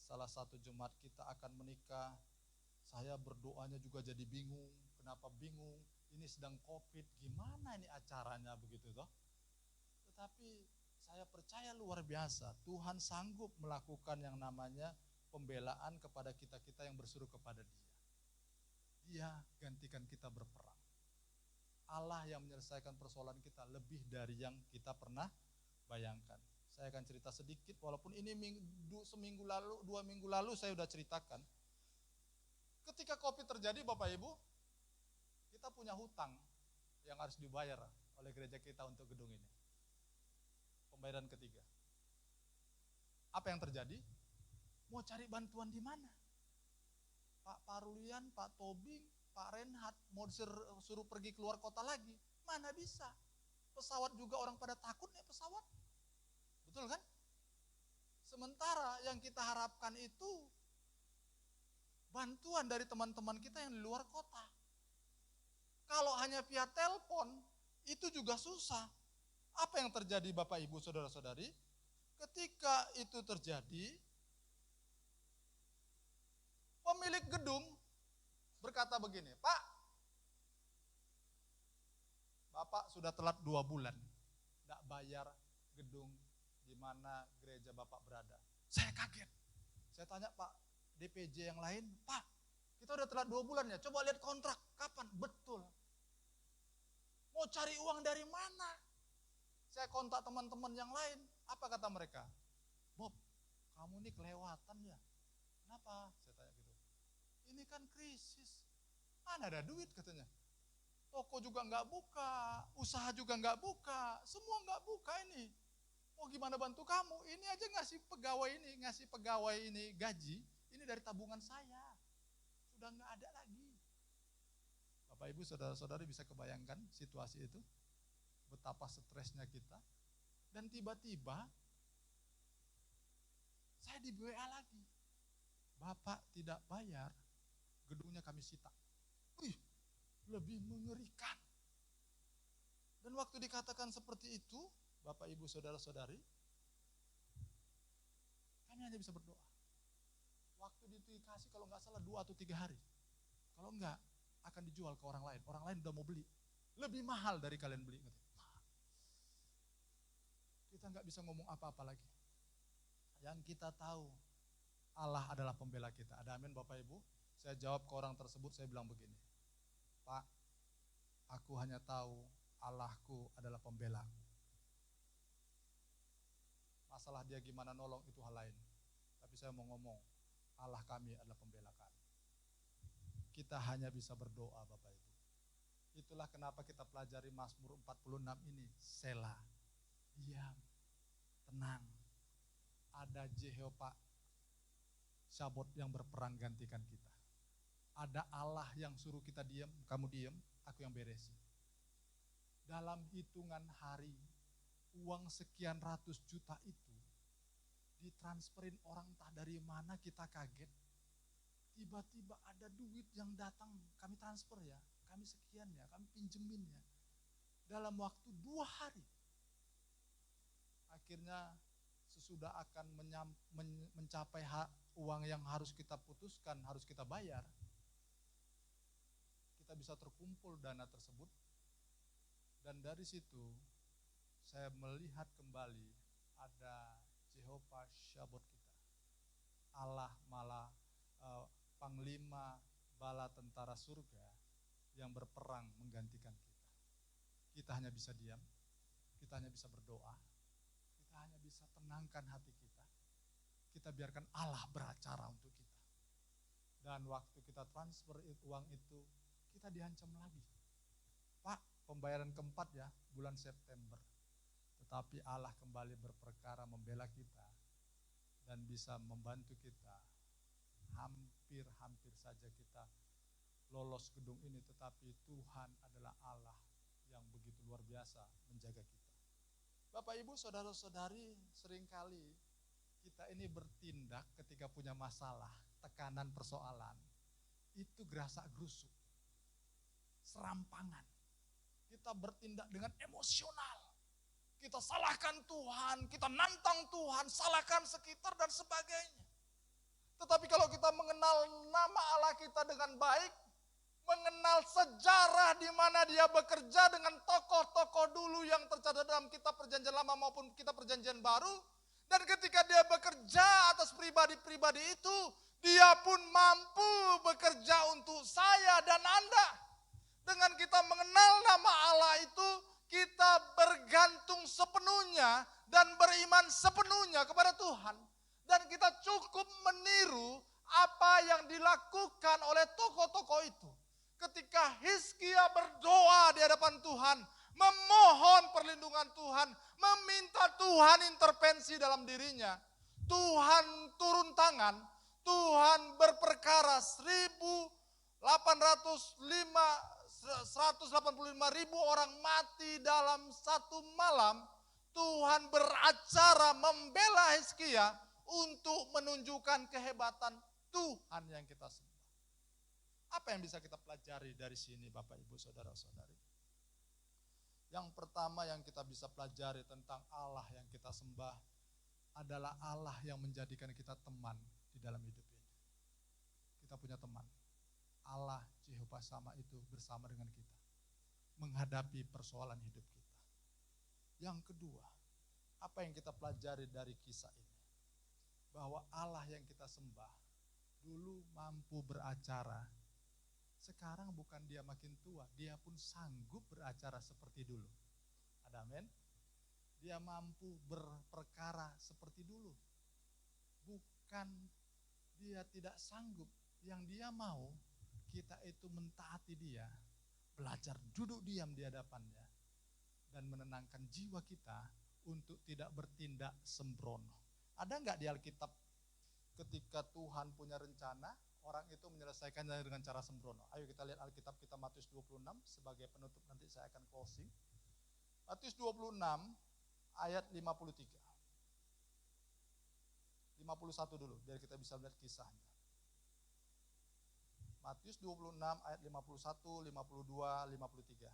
salah satu jemaat kita akan menikah, saya berdoanya juga jadi bingung. Kenapa bingung? Ini sedang COVID, gimana ini acaranya begitu toh? Tetapi saya percaya luar biasa, Tuhan sanggup melakukan yang namanya pembelaan kepada kita-kita yang berseru kepada Dia. Dia gantikan kita berperang. Allah yang menyelesaikan persoalan kita lebih dari yang kita pernah bayangkan. Saya akan cerita sedikit, walaupun ini seminggu lalu, 2 minggu lalu saya sudah ceritakan. Ketika COVID terjadi Bapak Ibu, kita punya hutang yang harus dibayar oleh gereja kita untuk gedung ini. Pembayaran ketiga. Apa yang terjadi? Mau cari bantuan di mana? Pak Parulian, Pak Tobing, Pak Renhat mau suruh pergi keluar kota lagi. Mana bisa? Pesawat juga orang pada takut nih pesawat. Betul kan? Sementara yang kita harapkan itu bantuan dari teman-teman kita yang di luar kota. Kalau hanya via telepon, itu juga susah. Apa yang terjadi Bapak Ibu Saudara-saudari? Ketika itu terjadi, pemilik gedung berkata begini, Pak, Bapak sudah telat 2 bulan, tidak bayar gedung di mana gereja Bapak berada. Saya kaget. Saya tanya Pak DPJ yang lain, Pak, kita udah telat 2 bulan ya, coba lihat kontrak, kapan? Betul. Mau cari uang dari mana? Saya kontak teman-teman yang lain, apa kata mereka? Bob, kamu ini kelewatan ya. Kenapa? Saya tanya gitu. Ini kan krisis, mana ada duit katanya. Toko juga nggak buka, usaha juga nggak buka, semua nggak buka ini. Mau gimana bantu kamu? Ini aja ngasih pegawai ini gaji, ini dari tabungan saya. Sudah nggak ada lagi. Bapak Ibu saudara-saudari bisa kebayangkan situasi itu? Betapa stresnya kita. Dan tiba-tiba saya di WA lagi. Bapak tidak bayar, gedungnya kami sita. Wih, lebih mengerikan. Dan waktu dikatakan seperti itu, Bapak Ibu saudara-saudari, kami hanya bisa berdoa. Waktu dikasih kalau nggak salah 2 atau 3 hari. Kalau enggak, akan dijual ke orang lain. Orang lain udah mau beli. Lebih mahal dari kalian beli. Kita nggak bisa ngomong apa-apa lagi. Yang kita tahu, Allah adalah pembela kita. Ada amin Bapak Ibu? Saya jawab ke orang tersebut, saya bilang begini. Pak, Aku hanya tahu Allahku adalah pembelaku. Masalah dia gimana nolong itu hal lain. Tapi saya mau ngomong, Allah kami adalah pembela kami. Kita hanya bisa berdoa Bapak Ibu. Itulah kenapa kita pelajari Mazmur 46 ini. Selah, diam, tenang. Ada Jehovah Sabot yang berperang gantikan kita. Ada Allah yang suruh kita diam, kamu diam, aku yang beresin. Dalam hitungan hari, uang sekian ratus juta itu ditransferin orang entah dari mana, kita kaget. Tiba-tiba ada duit yang datang, kami transfer ya, kami sekian ya, kami pinjemin ya. Dalam waktu 2 hari. Akhirnya sesudah akan mencapai uang yang harus kita putuskan, harus kita bayar, kita bisa terkumpul dana tersebut. Dan dari situ saya melihat kembali ada Jehovah Sabot kita. Allah malah panglima bala tentara surga yang berperang menggantikan kita. Kita hanya bisa diam, kita hanya bisa berdoa, kita hanya bisa tenangkan hati kita. Kita biarkan Allah beracara untuk kita. Dan waktu kita transfer uang itu, kita diancam lagi. Pak, pembayaran keempat ya, bulan September. Tetapi Allah kembali berperkara membela kita dan bisa membantu kita. Hampir saja kita lolos gedung ini, tetapi Tuhan adalah Allah yang begitu luar biasa menjaga kita. Bapak Ibu, saudara-saudari, seringkali kita ini bertindak ketika punya masalah, tekanan, persoalan, itu gerasak gerusuk, serampangan. Kita bertindak dengan emosional. Kita salahkan Tuhan, kita nantang Tuhan, salahkan sekitar dan sebagainya. Tetapi kalau kita mengenal nama Allah kita dengan baik, mengenal sejarah di mana dia bekerja dengan tokoh-tokoh dulu yang tercatat dalam kitab Perjanjian Lama maupun kitab Perjanjian Baru, dan ketika dia bekerja atas pribadi-pribadi itu, dia pun mampu bekerja untuk saya dan Anda. Dengan kita mengenal nama Allah itu, kita bergantung sepenuhnya dan beriman sepenuhnya kepada Tuhan. Dan kita cukup meniru apa yang dilakukan oleh tokoh-tokoh itu. Ketika Hizkia berdoa di hadapan Tuhan, memohon perlindungan Tuhan, meminta Tuhan intervensi dalam dirinya, Tuhan turun tangan, Tuhan berperkara 185.000 orang mati dalam satu malam. Tuhan beracara membela Hizkia untuk menunjukkan kehebatan Tuhan yang kita sembah. Apa yang bisa kita pelajari dari sini Bapak Ibu Saudara-saudari? Yang pertama yang kita bisa pelajari tentang Allah yang kita sembah adalah Allah yang menjadikan kita teman di dalam hidup ini. Kita punya teman. Allah Jehovah Sama itu bersama dengan kita menghadapi persoalan hidup kita. Yang kedua, apa yang kita pelajari dari kisah ini? Bahwa Allah yang kita sembah dulu mampu beracara. Sekarang bukan dia makin tua, dia pun sanggup beracara seperti dulu. Ada amin? Dia mampu berperkara seperti dulu. Bukan dia tidak sanggup, yang dia mau kita itu mentaati dia, belajar duduk diam di hadapannya, dan menenangkan jiwa kita untuk tidak bertindak sembrono. Ada enggak di Alkitab ketika Tuhan punya rencana, orang itu menyelesaikannya dengan cara sembrono? Ayo kita lihat Alkitab kita Matius 26 sebagai penutup, nanti saya akan closing. Matius 26 ayat 53. 51 dulu biar kita bisa lihat kisahnya. Matius 26 ayat 51, 52, 53.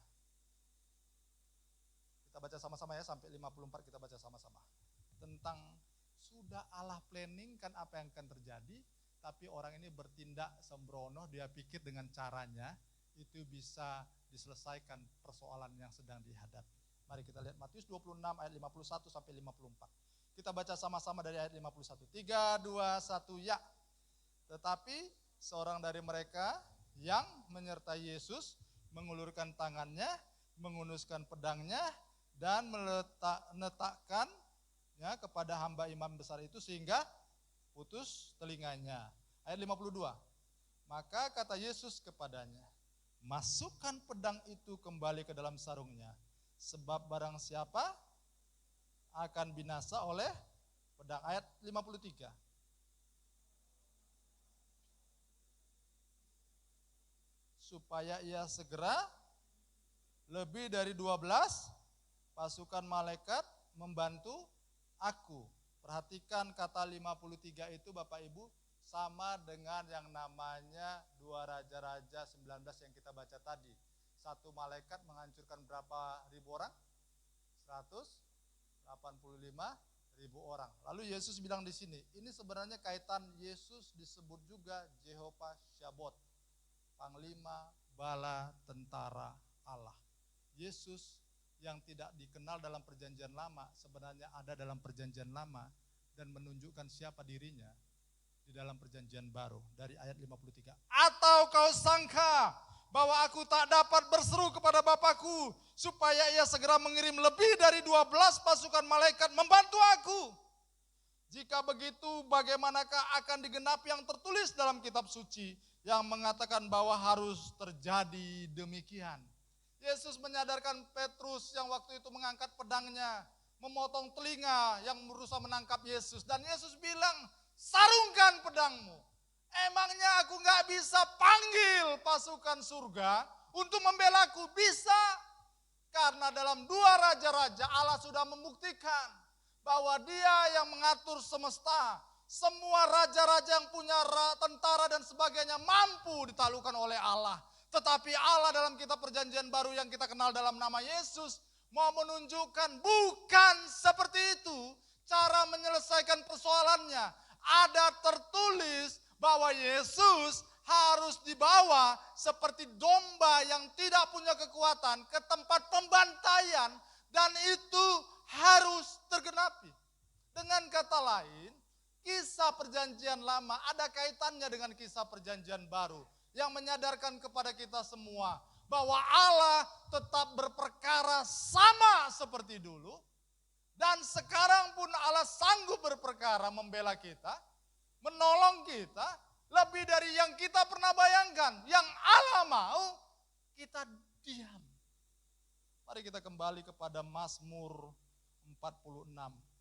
Kita baca sama-sama ya, sampai 54 kita baca sama-sama. Tentang sudah Allah planningkan apa yang akan terjadi, tapi orang ini bertindak sembrono, dia pikir dengan caranya itu bisa diselesaikan persoalan yang sedang dihadapi. Mari kita lihat Matius 26 ayat 51 sampai 54. Kita baca sama-sama dari ayat 51. 3, 2, 1, ya. Tetapi seorang dari mereka yang menyertai Yesus mengulurkan tangannya, mengunuskan pedangnya, dan meletakkan ya, kepada hamba imam besar itu sehingga putus telinganya. Ayat 52. Maka kata Yesus kepadanya, masukkan pedang itu kembali ke dalam sarungnya, sebab barang siapa akan binasa oleh pedang. Ayat 53. Supaya ia segera lebih dari 12 pasukan malaikat membantu aku. Perhatikan kata 53 itu Bapak Ibu sama dengan yang namanya 2 Raja-Raja 19 yang kita baca tadi. Satu malaikat menghancurkan berapa ribu orang? 185 ribu orang. Lalu Yesus bilang di sini, ini sebenarnya kaitan Yesus disebut juga Jehovah Syabot, Panglima Bala Tentara Allah. Yesus yang tidak dikenal dalam perjanjian lama sebenarnya ada dalam perjanjian lama dan menunjukkan siapa dirinya di dalam perjanjian baru dari ayat 53. Atau kau sangka bahwa aku tak dapat berseru kepada Bapakku supaya ia segera mengirim lebih dari 12 pasukan malaikat membantu aku? Jika begitu, bagaimanakah akan digenapi yang tertulis dalam kitab suci yang mengatakan bahwa harus terjadi demikian? Yesus menyadarkan Petrus yang waktu itu mengangkat pedangnya, memotong telinga yang berusaha menangkap Yesus. Dan Yesus bilang, sarungkan pedangmu. Emangnya aku gak bisa panggil pasukan surga untuk membelaku? Bisa. Karena dalam 2 Raja-Raja Allah sudah membuktikan bahwa Dia yang mengatur semesta. Semua raja-raja yang punya tentara dan sebagainya mampu ditaklukkan oleh Allah. Tetapi Allah dalam kitab perjanjian baru yang kita kenal dalam nama Yesus mau menunjukkan bukan seperti itu cara menyelesaikan persoalannya. Ada tertulis bahwa Yesus harus dibawa seperti domba yang tidak punya kekuatan ke tempat pembantaian dan itu harus tergenapi. Dengan kata lain, kisah perjanjian lama ada kaitannya dengan kisah perjanjian baru yang menyadarkan kepada kita semua bahwa Allah tetap berperkara sama seperti dulu dan sekarang pun Allah sanggup berperkara membela kita, menolong kita lebih dari yang kita pernah bayangkan. Yang Allah mau, kita diam. Mari kita kembali kepada Mazmur 46.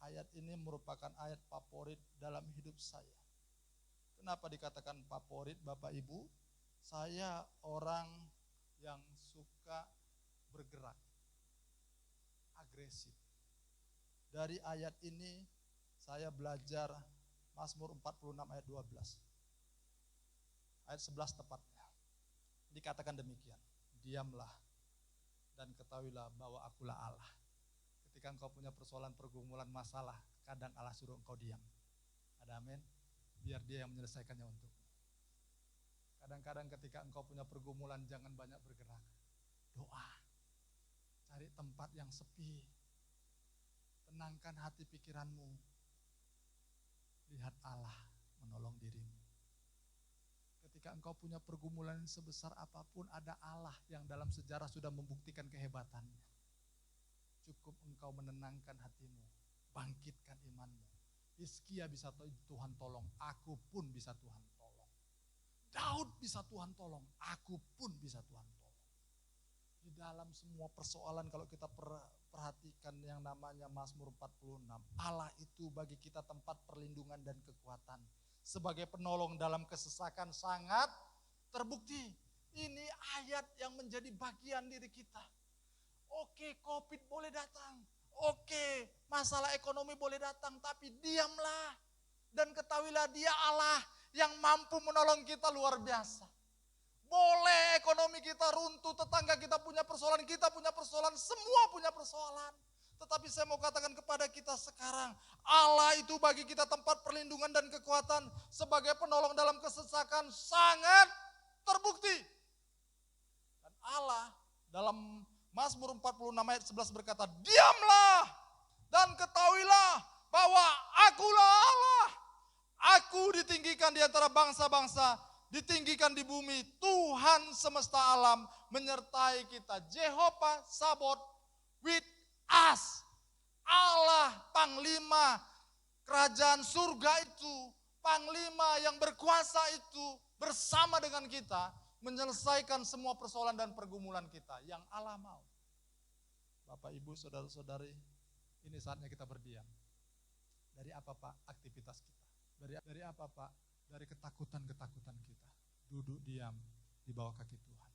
Ayat ini merupakan ayat favorit dalam hidup saya. Kenapa dikatakan favorit Bapak Ibu? Saya orang yang suka bergerak, agresif. Dari ayat ini saya belajar Mazmur 46 ayat 12. Ayat 11 tepatnya. Dikatakan demikian, diamlah dan ketahuilah bahwa akulah Allah. Ketika engkau punya persoalan, pergumulan, masalah, kadang Allah suruh engkau diam. Ada amin? Biar Dia yang menyelesaikannya untukmu. Kadang-kadang ketika engkau punya pergumulan, jangan banyak bergerak. Doa. Cari tempat yang sepi. Tenangkan hati pikiranmu. Lihat Allah menolong dirimu. Ketika engkau punya pergumulan sebesar apapun, ada Allah yang dalam sejarah sudah membuktikan kehebatannya. Cukup engkau menenangkan hatimu, bangkitkan imanmu. Hizkia bisa Tuhan tolong, aku pun bisa Tuhan tolong. Daud bisa Tuhan tolong, aku pun bisa Tuhan tolong. Di dalam semua persoalan kalau kita perhatikan yang namanya Mazmur 46, Allah itu bagi kita tempat perlindungan dan kekuatan. Sebagai penolong dalam kesesakan sangat terbukti. Ini ayat yang menjadi bagian diri kita. Oke, COVID boleh datang. Oke, masalah ekonomi boleh datang, tapi diamlah. Dan ketahuilah Dia Allah yang mampu menolong kita luar biasa. Boleh ekonomi kita runtuh, tetangga kita punya persoalan, semua punya persoalan. Tetapi saya mau katakan kepada kita sekarang, Allah itu bagi kita tempat perlindungan dan kekuatan sebagai penolong dalam kesesakan sangat terbukti. Dan Allah dalam Mazmur 46 ayat 11 berkata, diamlah dan ketahuilah bahwa akulah Allah. Aku ditinggikan di antara bangsa-bangsa ditinggikan di bumi. Tuhan semesta alam menyertai kita. Jehovah Sabaoth with us. Allah panglima kerajaan surga itu, panglima yang berkuasa itu bersama dengan kita menyelesaikan semua persoalan dan pergumulan kita yang Allah mau. Bapak, Ibu, saudara-saudari, ini saatnya kita berdiam. Dari apa, Pak? Aktivitas kita. Dari apa, Pak? Dari ketakutan-ketakutan kita. Duduk diam di bawah kaki Tuhan.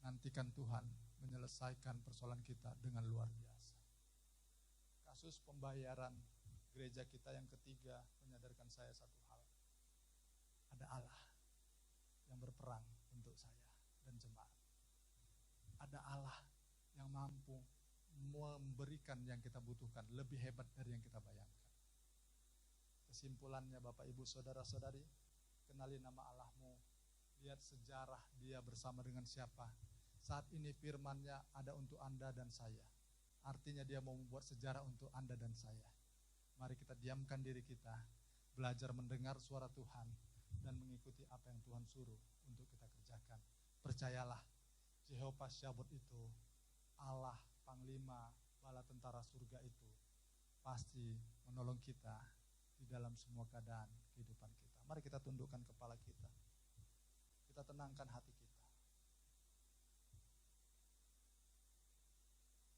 Nantikan Tuhan menyelesaikan persoalan kita dengan luar biasa. Kasus pembayaran gereja kita yang ketiga menyadarkan saya satu hal. Ada Allah yang berperang untuk saya dan jemaat. Ada Allah yang mampu memberikan yang kita butuhkan lebih hebat dari yang kita bayangkan. Kesimpulannya Bapak, Ibu, saudara-saudari, kenali nama Allahmu. Lihat sejarah dia bersama dengan siapa. Saat ini firman-Nya ada untuk Anda dan saya. Artinya dia mau membuat sejarah untuk Anda dan saya. Mari kita diamkan diri kita, belajar mendengar suara Tuhan, dan mengikuti apa yang Tuhan suruh untuk kita kerjakan. Percayalah, Jehovah Sabaoth itu, Allah panglima bala tentara surga itu, pasti menolong kita di dalam semua keadaan kehidupan kita. Mari kita tundukkan kepala kita. Kita tenangkan hati kita.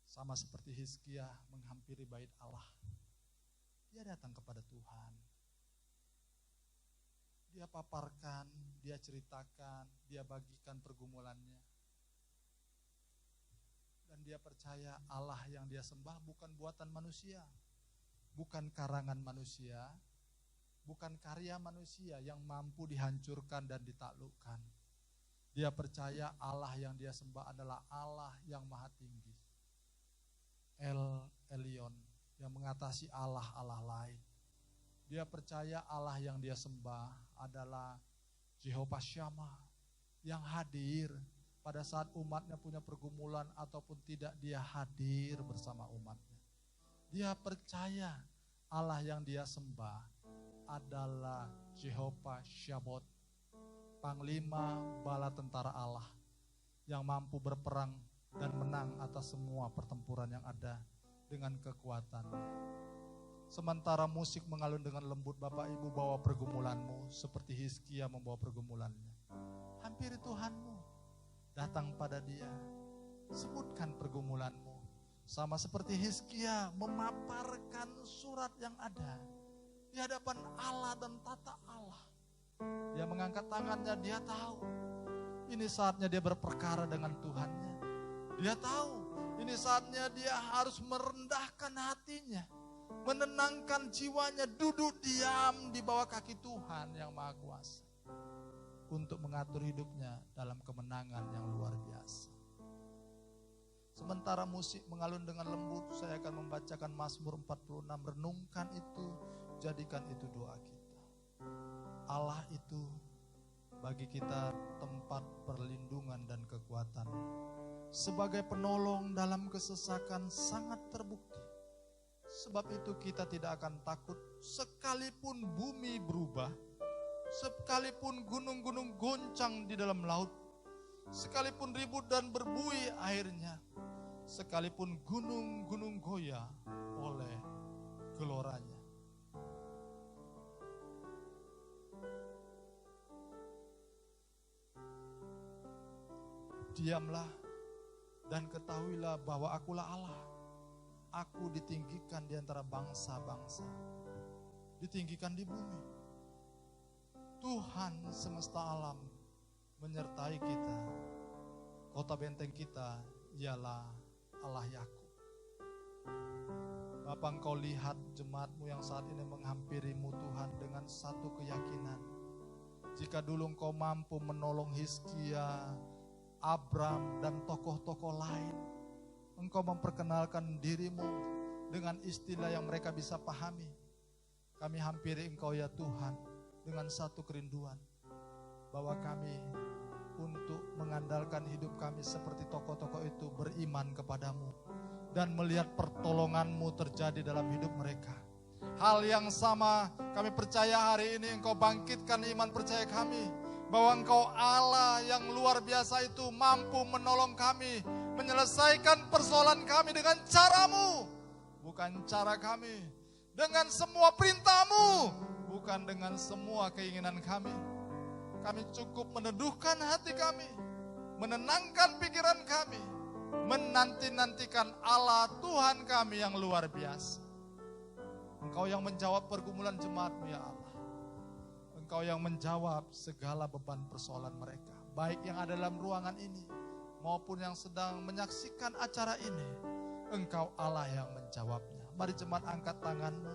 Sama seperti Hizkia menghampiri bait Allah. Dia datang kepada Tuhan. Dia paparkan, dia ceritakan, dia bagikan pergumulannya. Dan dia percaya Allah yang dia sembah bukan buatan manusia. Bukan karangan manusia. Bukan karya manusia yang mampu dihancurkan dan ditaklukkan. Dia percaya Allah yang dia sembah adalah Allah yang maha tinggi. El Elyon, yang mengatasi Allah-Allah lain. Dia percaya Allah yang dia sembah adalah Jehovah Shammah, yang hadir pada saat umatnya punya pergumulan ataupun tidak, dia hadir bersama umatnya. Dia percaya Allah yang dia sembah adalah Jehovah Sabaoth, panglima bala tentara Allah yang mampu berperang dan menang atas semua pertempuran yang ada dengan kekuatan. Sementara musik mengalun dengan lembut, Bapak Ibu bawa pergumulanmu seperti Hizkia membawa pergumulannya. Hampiri Tuhanmu, datang pada Dia, sebutkan pergumulanmu. Sama seperti Hizkia memaparkan surat yang ada di hadapan Allah dan tata Allah. Dia mengangkat tangannya, dia tahu ini saatnya dia berperkara dengan Tuhannya. Dia tahu ini saatnya dia harus merendahkan hatinya, menenangkan jiwanya, duduk diam di bawah kaki Tuhan yang Maha Kuasa untuk mengatur hidupnya dalam kemenangan yang luar biasa. Sementara musik mengalun dengan lembut, saya akan membacakan Mazmur 46. Renungkan itu, jadikan itu doa kita. Allah itu bagi kita tempat perlindungan dan kekuatan. Sebagai penolong dalam kesesakan sangat terbukti. Sebab itu kita tidak akan takut sekalipun bumi berubah, sekalipun gunung-gunung goncang di dalam laut, sekalipun ribut dan berbuih airnya, sekalipun gunung-gunung goyah oleh geloranya. Diamlah dan ketahuilah bahwa akulah Allah. Aku ditinggikan di antara bangsa-bangsa, ditinggikan di bumi. Tuhan semesta alam menyertai kita. Kota benteng kita ialah Allah Yakub. Bapa, Engkau lihat jemaatmu yang saat ini menghampirimu Tuhan dengan satu keyakinan. Jika dulu Engkau mampu menolong Hizkia, Abram dan tokoh-tokoh lain, Engkau memperkenalkan dirimu dengan istilah yang mereka bisa pahami. Kami hampiri Engkau ya Tuhan dengan satu kerinduan, bahwa kami untuk mengandalkan hidup kami seperti tokoh-tokoh itu, beriman kepadamu dan melihat pertolongan-Mu terjadi dalam hidup mereka. Hal yang sama kami percaya hari ini Engkau bangkitkan iman percaya kami, bahwa Engkau Allah yang luar biasa itu mampu menolong kami, menyelesaikan persoalan kami dengan cara-Mu, bukan cara kami, dengan semua perintah-Mu, bukan dengan semua keinginan kami. Kami cukup meneduhkan hati kami, menenangkan pikiran kami, menanti-nantikan Allah Tuhan kami yang luar biasa. Engkau yang menjawab pergumulan jemaat-Mu ya Allah. Engkau yang menjawab segala beban persoalan mereka, baik yang ada dalam ruangan ini maupun yang sedang menyaksikan acara ini. Engkau Allah yang menjawabnya. Mari jemaat angkat tanganmu.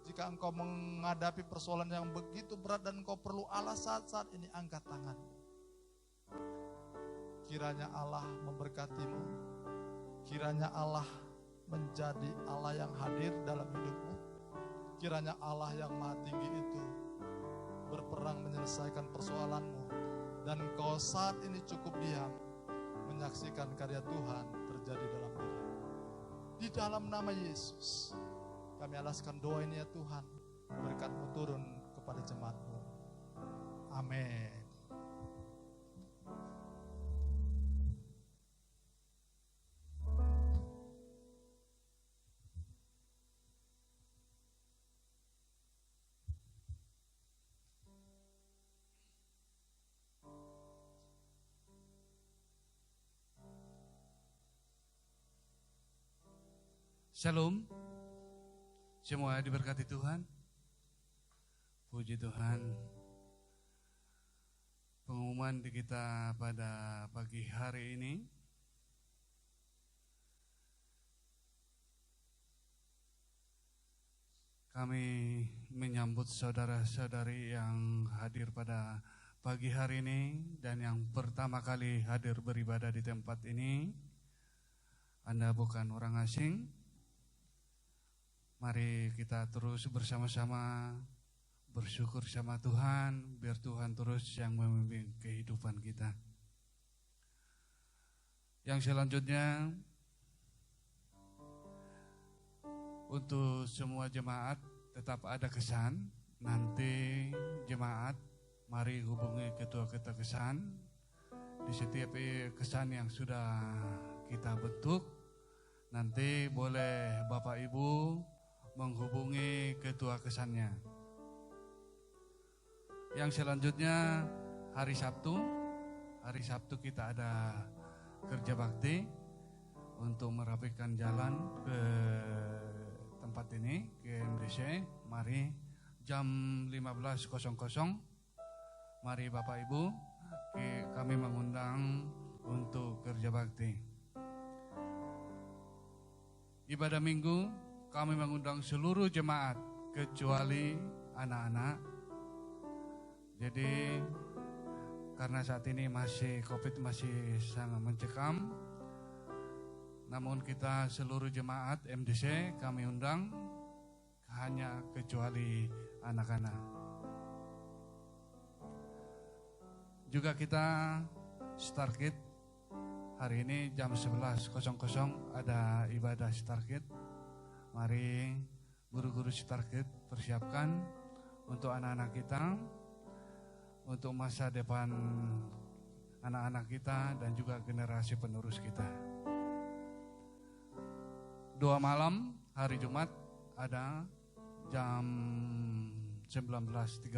Jika engkau menghadapi persoalan yang begitu berat dan engkau perlu Allah saat-saat ini, angkat tanganmu. Kiranya Allah memberkatimu. Kiranya Allah menjadi Allah yang hadir dalam hidupmu. Kiranya Allah yang Maha Tinggi itu berperang menyelesaikan persoalanmu, dan kau saat ini cukup diam menyaksikan karya Tuhan terjadi dalam dirimu. Di dalam nama Yesus kami alaskan doa ini ya Tuhan, berkat-Mu turun kepada jemaat-Mu. Amin. Shalom, semua diberkati Tuhan. Puji Tuhan. Pengumuman di kita pada pagi hari ini, kami menyambut saudara-saudari yang hadir pada pagi hari ini dan yang pertama kali hadir beribadah di tempat ini. Anda bukan orang asing. Mari kita terus bersama-sama bersyukur sama Tuhan, biar Tuhan terus yang memimpin kehidupan kita. Yang selanjutnya, untuk semua jemaat tetap ada kesan. Nanti jemaat, mari hubungi ketua-ketua kesan. Di setiap kesan yang sudah kita bentuk, nanti boleh Bapak Ibu menghubungi ketua kesannya. Yang selanjutnya hari Sabtu kita ada kerja bakti untuk merapikan jalan ke tempat ini, ke MDC. Mari jam 15.00, mari Bapak Ibu, kami mengundang untuk kerja bakti. Ibadah minggu kami mengundang seluruh jemaat kecuali anak-anak. Jadi karena saat ini COVID masih sangat mencekam, namun kita seluruh jemaat MDC kami undang, hanya kecuali anak-anak. Juga kita Starkid hari ini jam 11.00 ada ibadah Starkid. Mari guru-guru Starkid persiapkan untuk anak-anak kita, untuk masa depan anak-anak kita dan juga generasi penerus kita. Doa malam hari Jumat ada jam 19.30.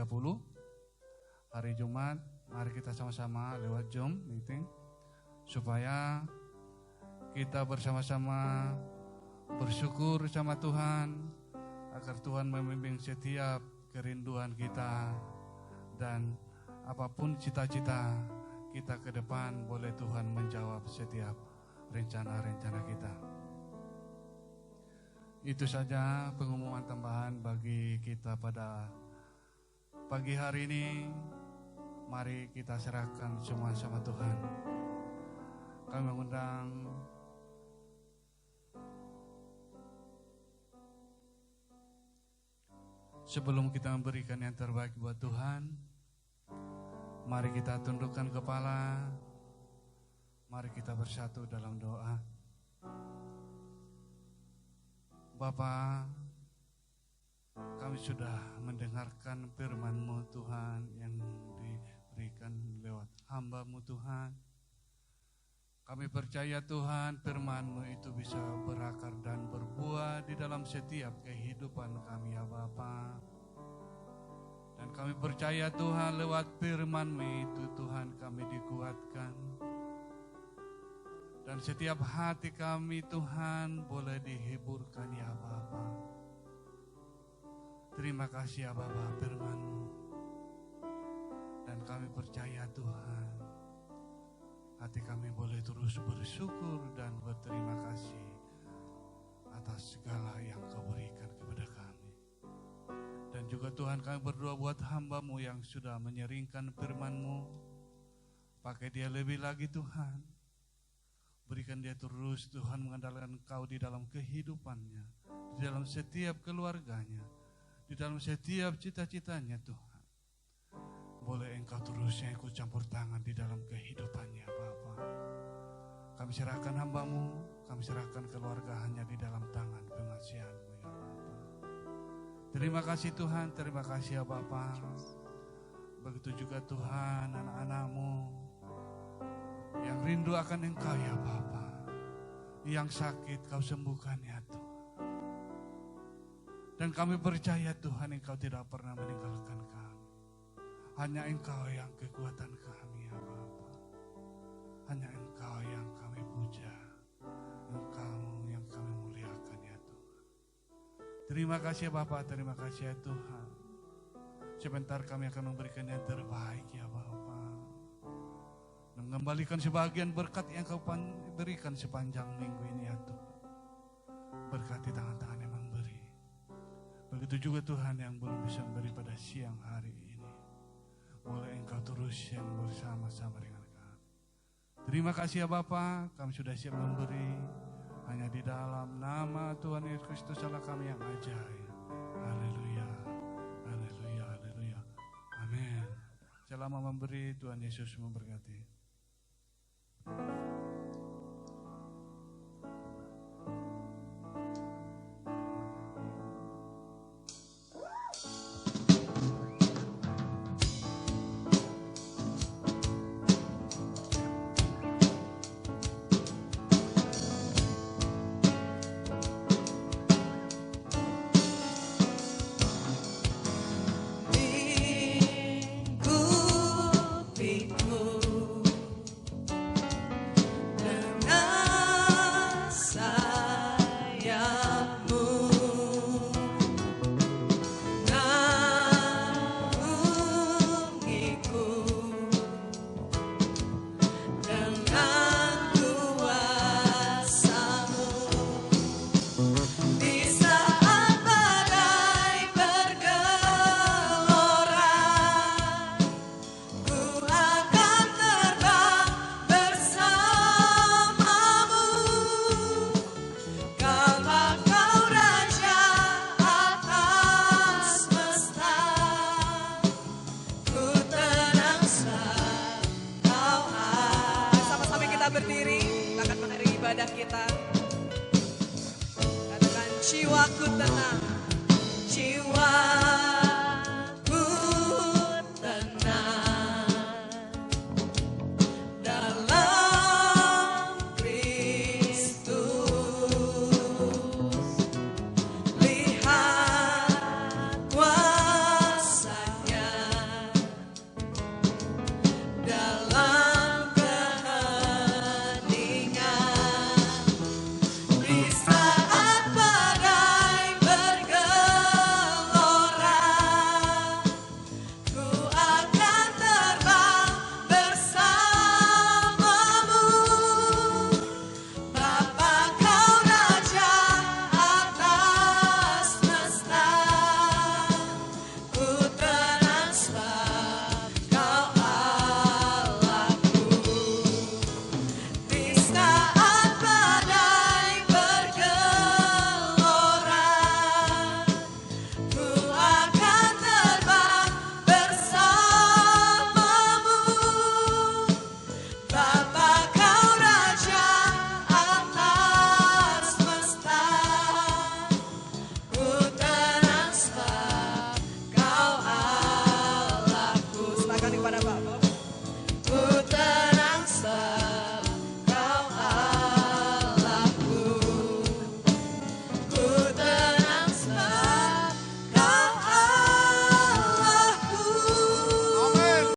Hari Jumat mari kita sama-sama lewat Zoom meeting supaya kita bersama-sama bersyukur sama Tuhan agar Tuhan membimbing setiap kerinduan kita, dan apapun cita-cita kita ke depan boleh Tuhan menjawab setiap rencana-rencana kita. Itu saja pengumuman tambahan bagi kita pada pagi hari ini. Mari kita serahkan semua sama Tuhan. Kami mengundang sebelum kita memberikan yang terbaik buat Tuhan, mari kita tundukkan kepala, mari kita bersatu dalam doa. Bapa, kami sudah mendengarkan firman-Mu Tuhan yang diberikan lewat hamba-Mu Tuhan. Kami percaya Tuhan firman-Mu itu bisa berakar dan berbuah di dalam setiap kehidupan kami ya Bapa. Dan kami percaya Tuhan lewat firman-Mu itu Tuhan kami dikuatkan. Dan setiap hati kami Tuhan boleh dihiburkan ya Bapa. Terima kasih ya Bapa firman-Mu. Dan kami percaya Tuhan, hati kami boleh terus bersyukur dan berterima kasih atas segala yang Kau berikan kepada kami. Dan juga Tuhan kami berdoa buat hamba-Mu yang sudah menyeringkan firman-Mu. Pakai dia lebih lagi Tuhan. Berikan dia terus Tuhan mengandalkan Kau di dalam kehidupannya, di dalam setiap keluarganya, di dalam setiap cita-citanya Tuhan. Boleh Engkau terus yang ikut campur tangan di dalam kehidupannya Bapa. Kami serahkan hamba-Mu, kami serahkan keluarga hanya di dalam tangan pengasihan-Mu ya Bapa. Terima kasih Tuhan, terima kasih ya Bapa. Begitu juga Tuhan anak-anak-Mu yang rindu akan Engkau ya Bapa. Yang sakit Kau sembuhkan ya Tuhan. Dan kami percaya Tuhan Engkau tidak pernah meninggalkan kami. Hanya Engkau yang kekuatan kami ya Bapa. Hanya Engkau yang kami puja. Engkau yang kami muliakan ya Tuhan. Terima kasih Bapa, terima kasih ya Tuhan. Sebentar kami akan memberikan yang terbaik ya Bapa. Dan mengembalikan sebagian berkat yang Kau berikan sepanjang minggu ini ya Tuhan. Berkati tangan-tangan yang memberi. Begitu juga Tuhan yang belum bisa memberi pada siang hari ini. Boleh Engkau terus yang bersama-sama dengan kami. Terima kasih ya Bapa, kami sudah siap memberi. Hanya di dalam nama Tuhan Yesus Kristus Allah kami yang ajaib. Haleluya, haleluya, haleluya. Amin. Selama memberi, Tuhan Yesus memberkati. Berdiri, akan mengakhiri ibadah kita.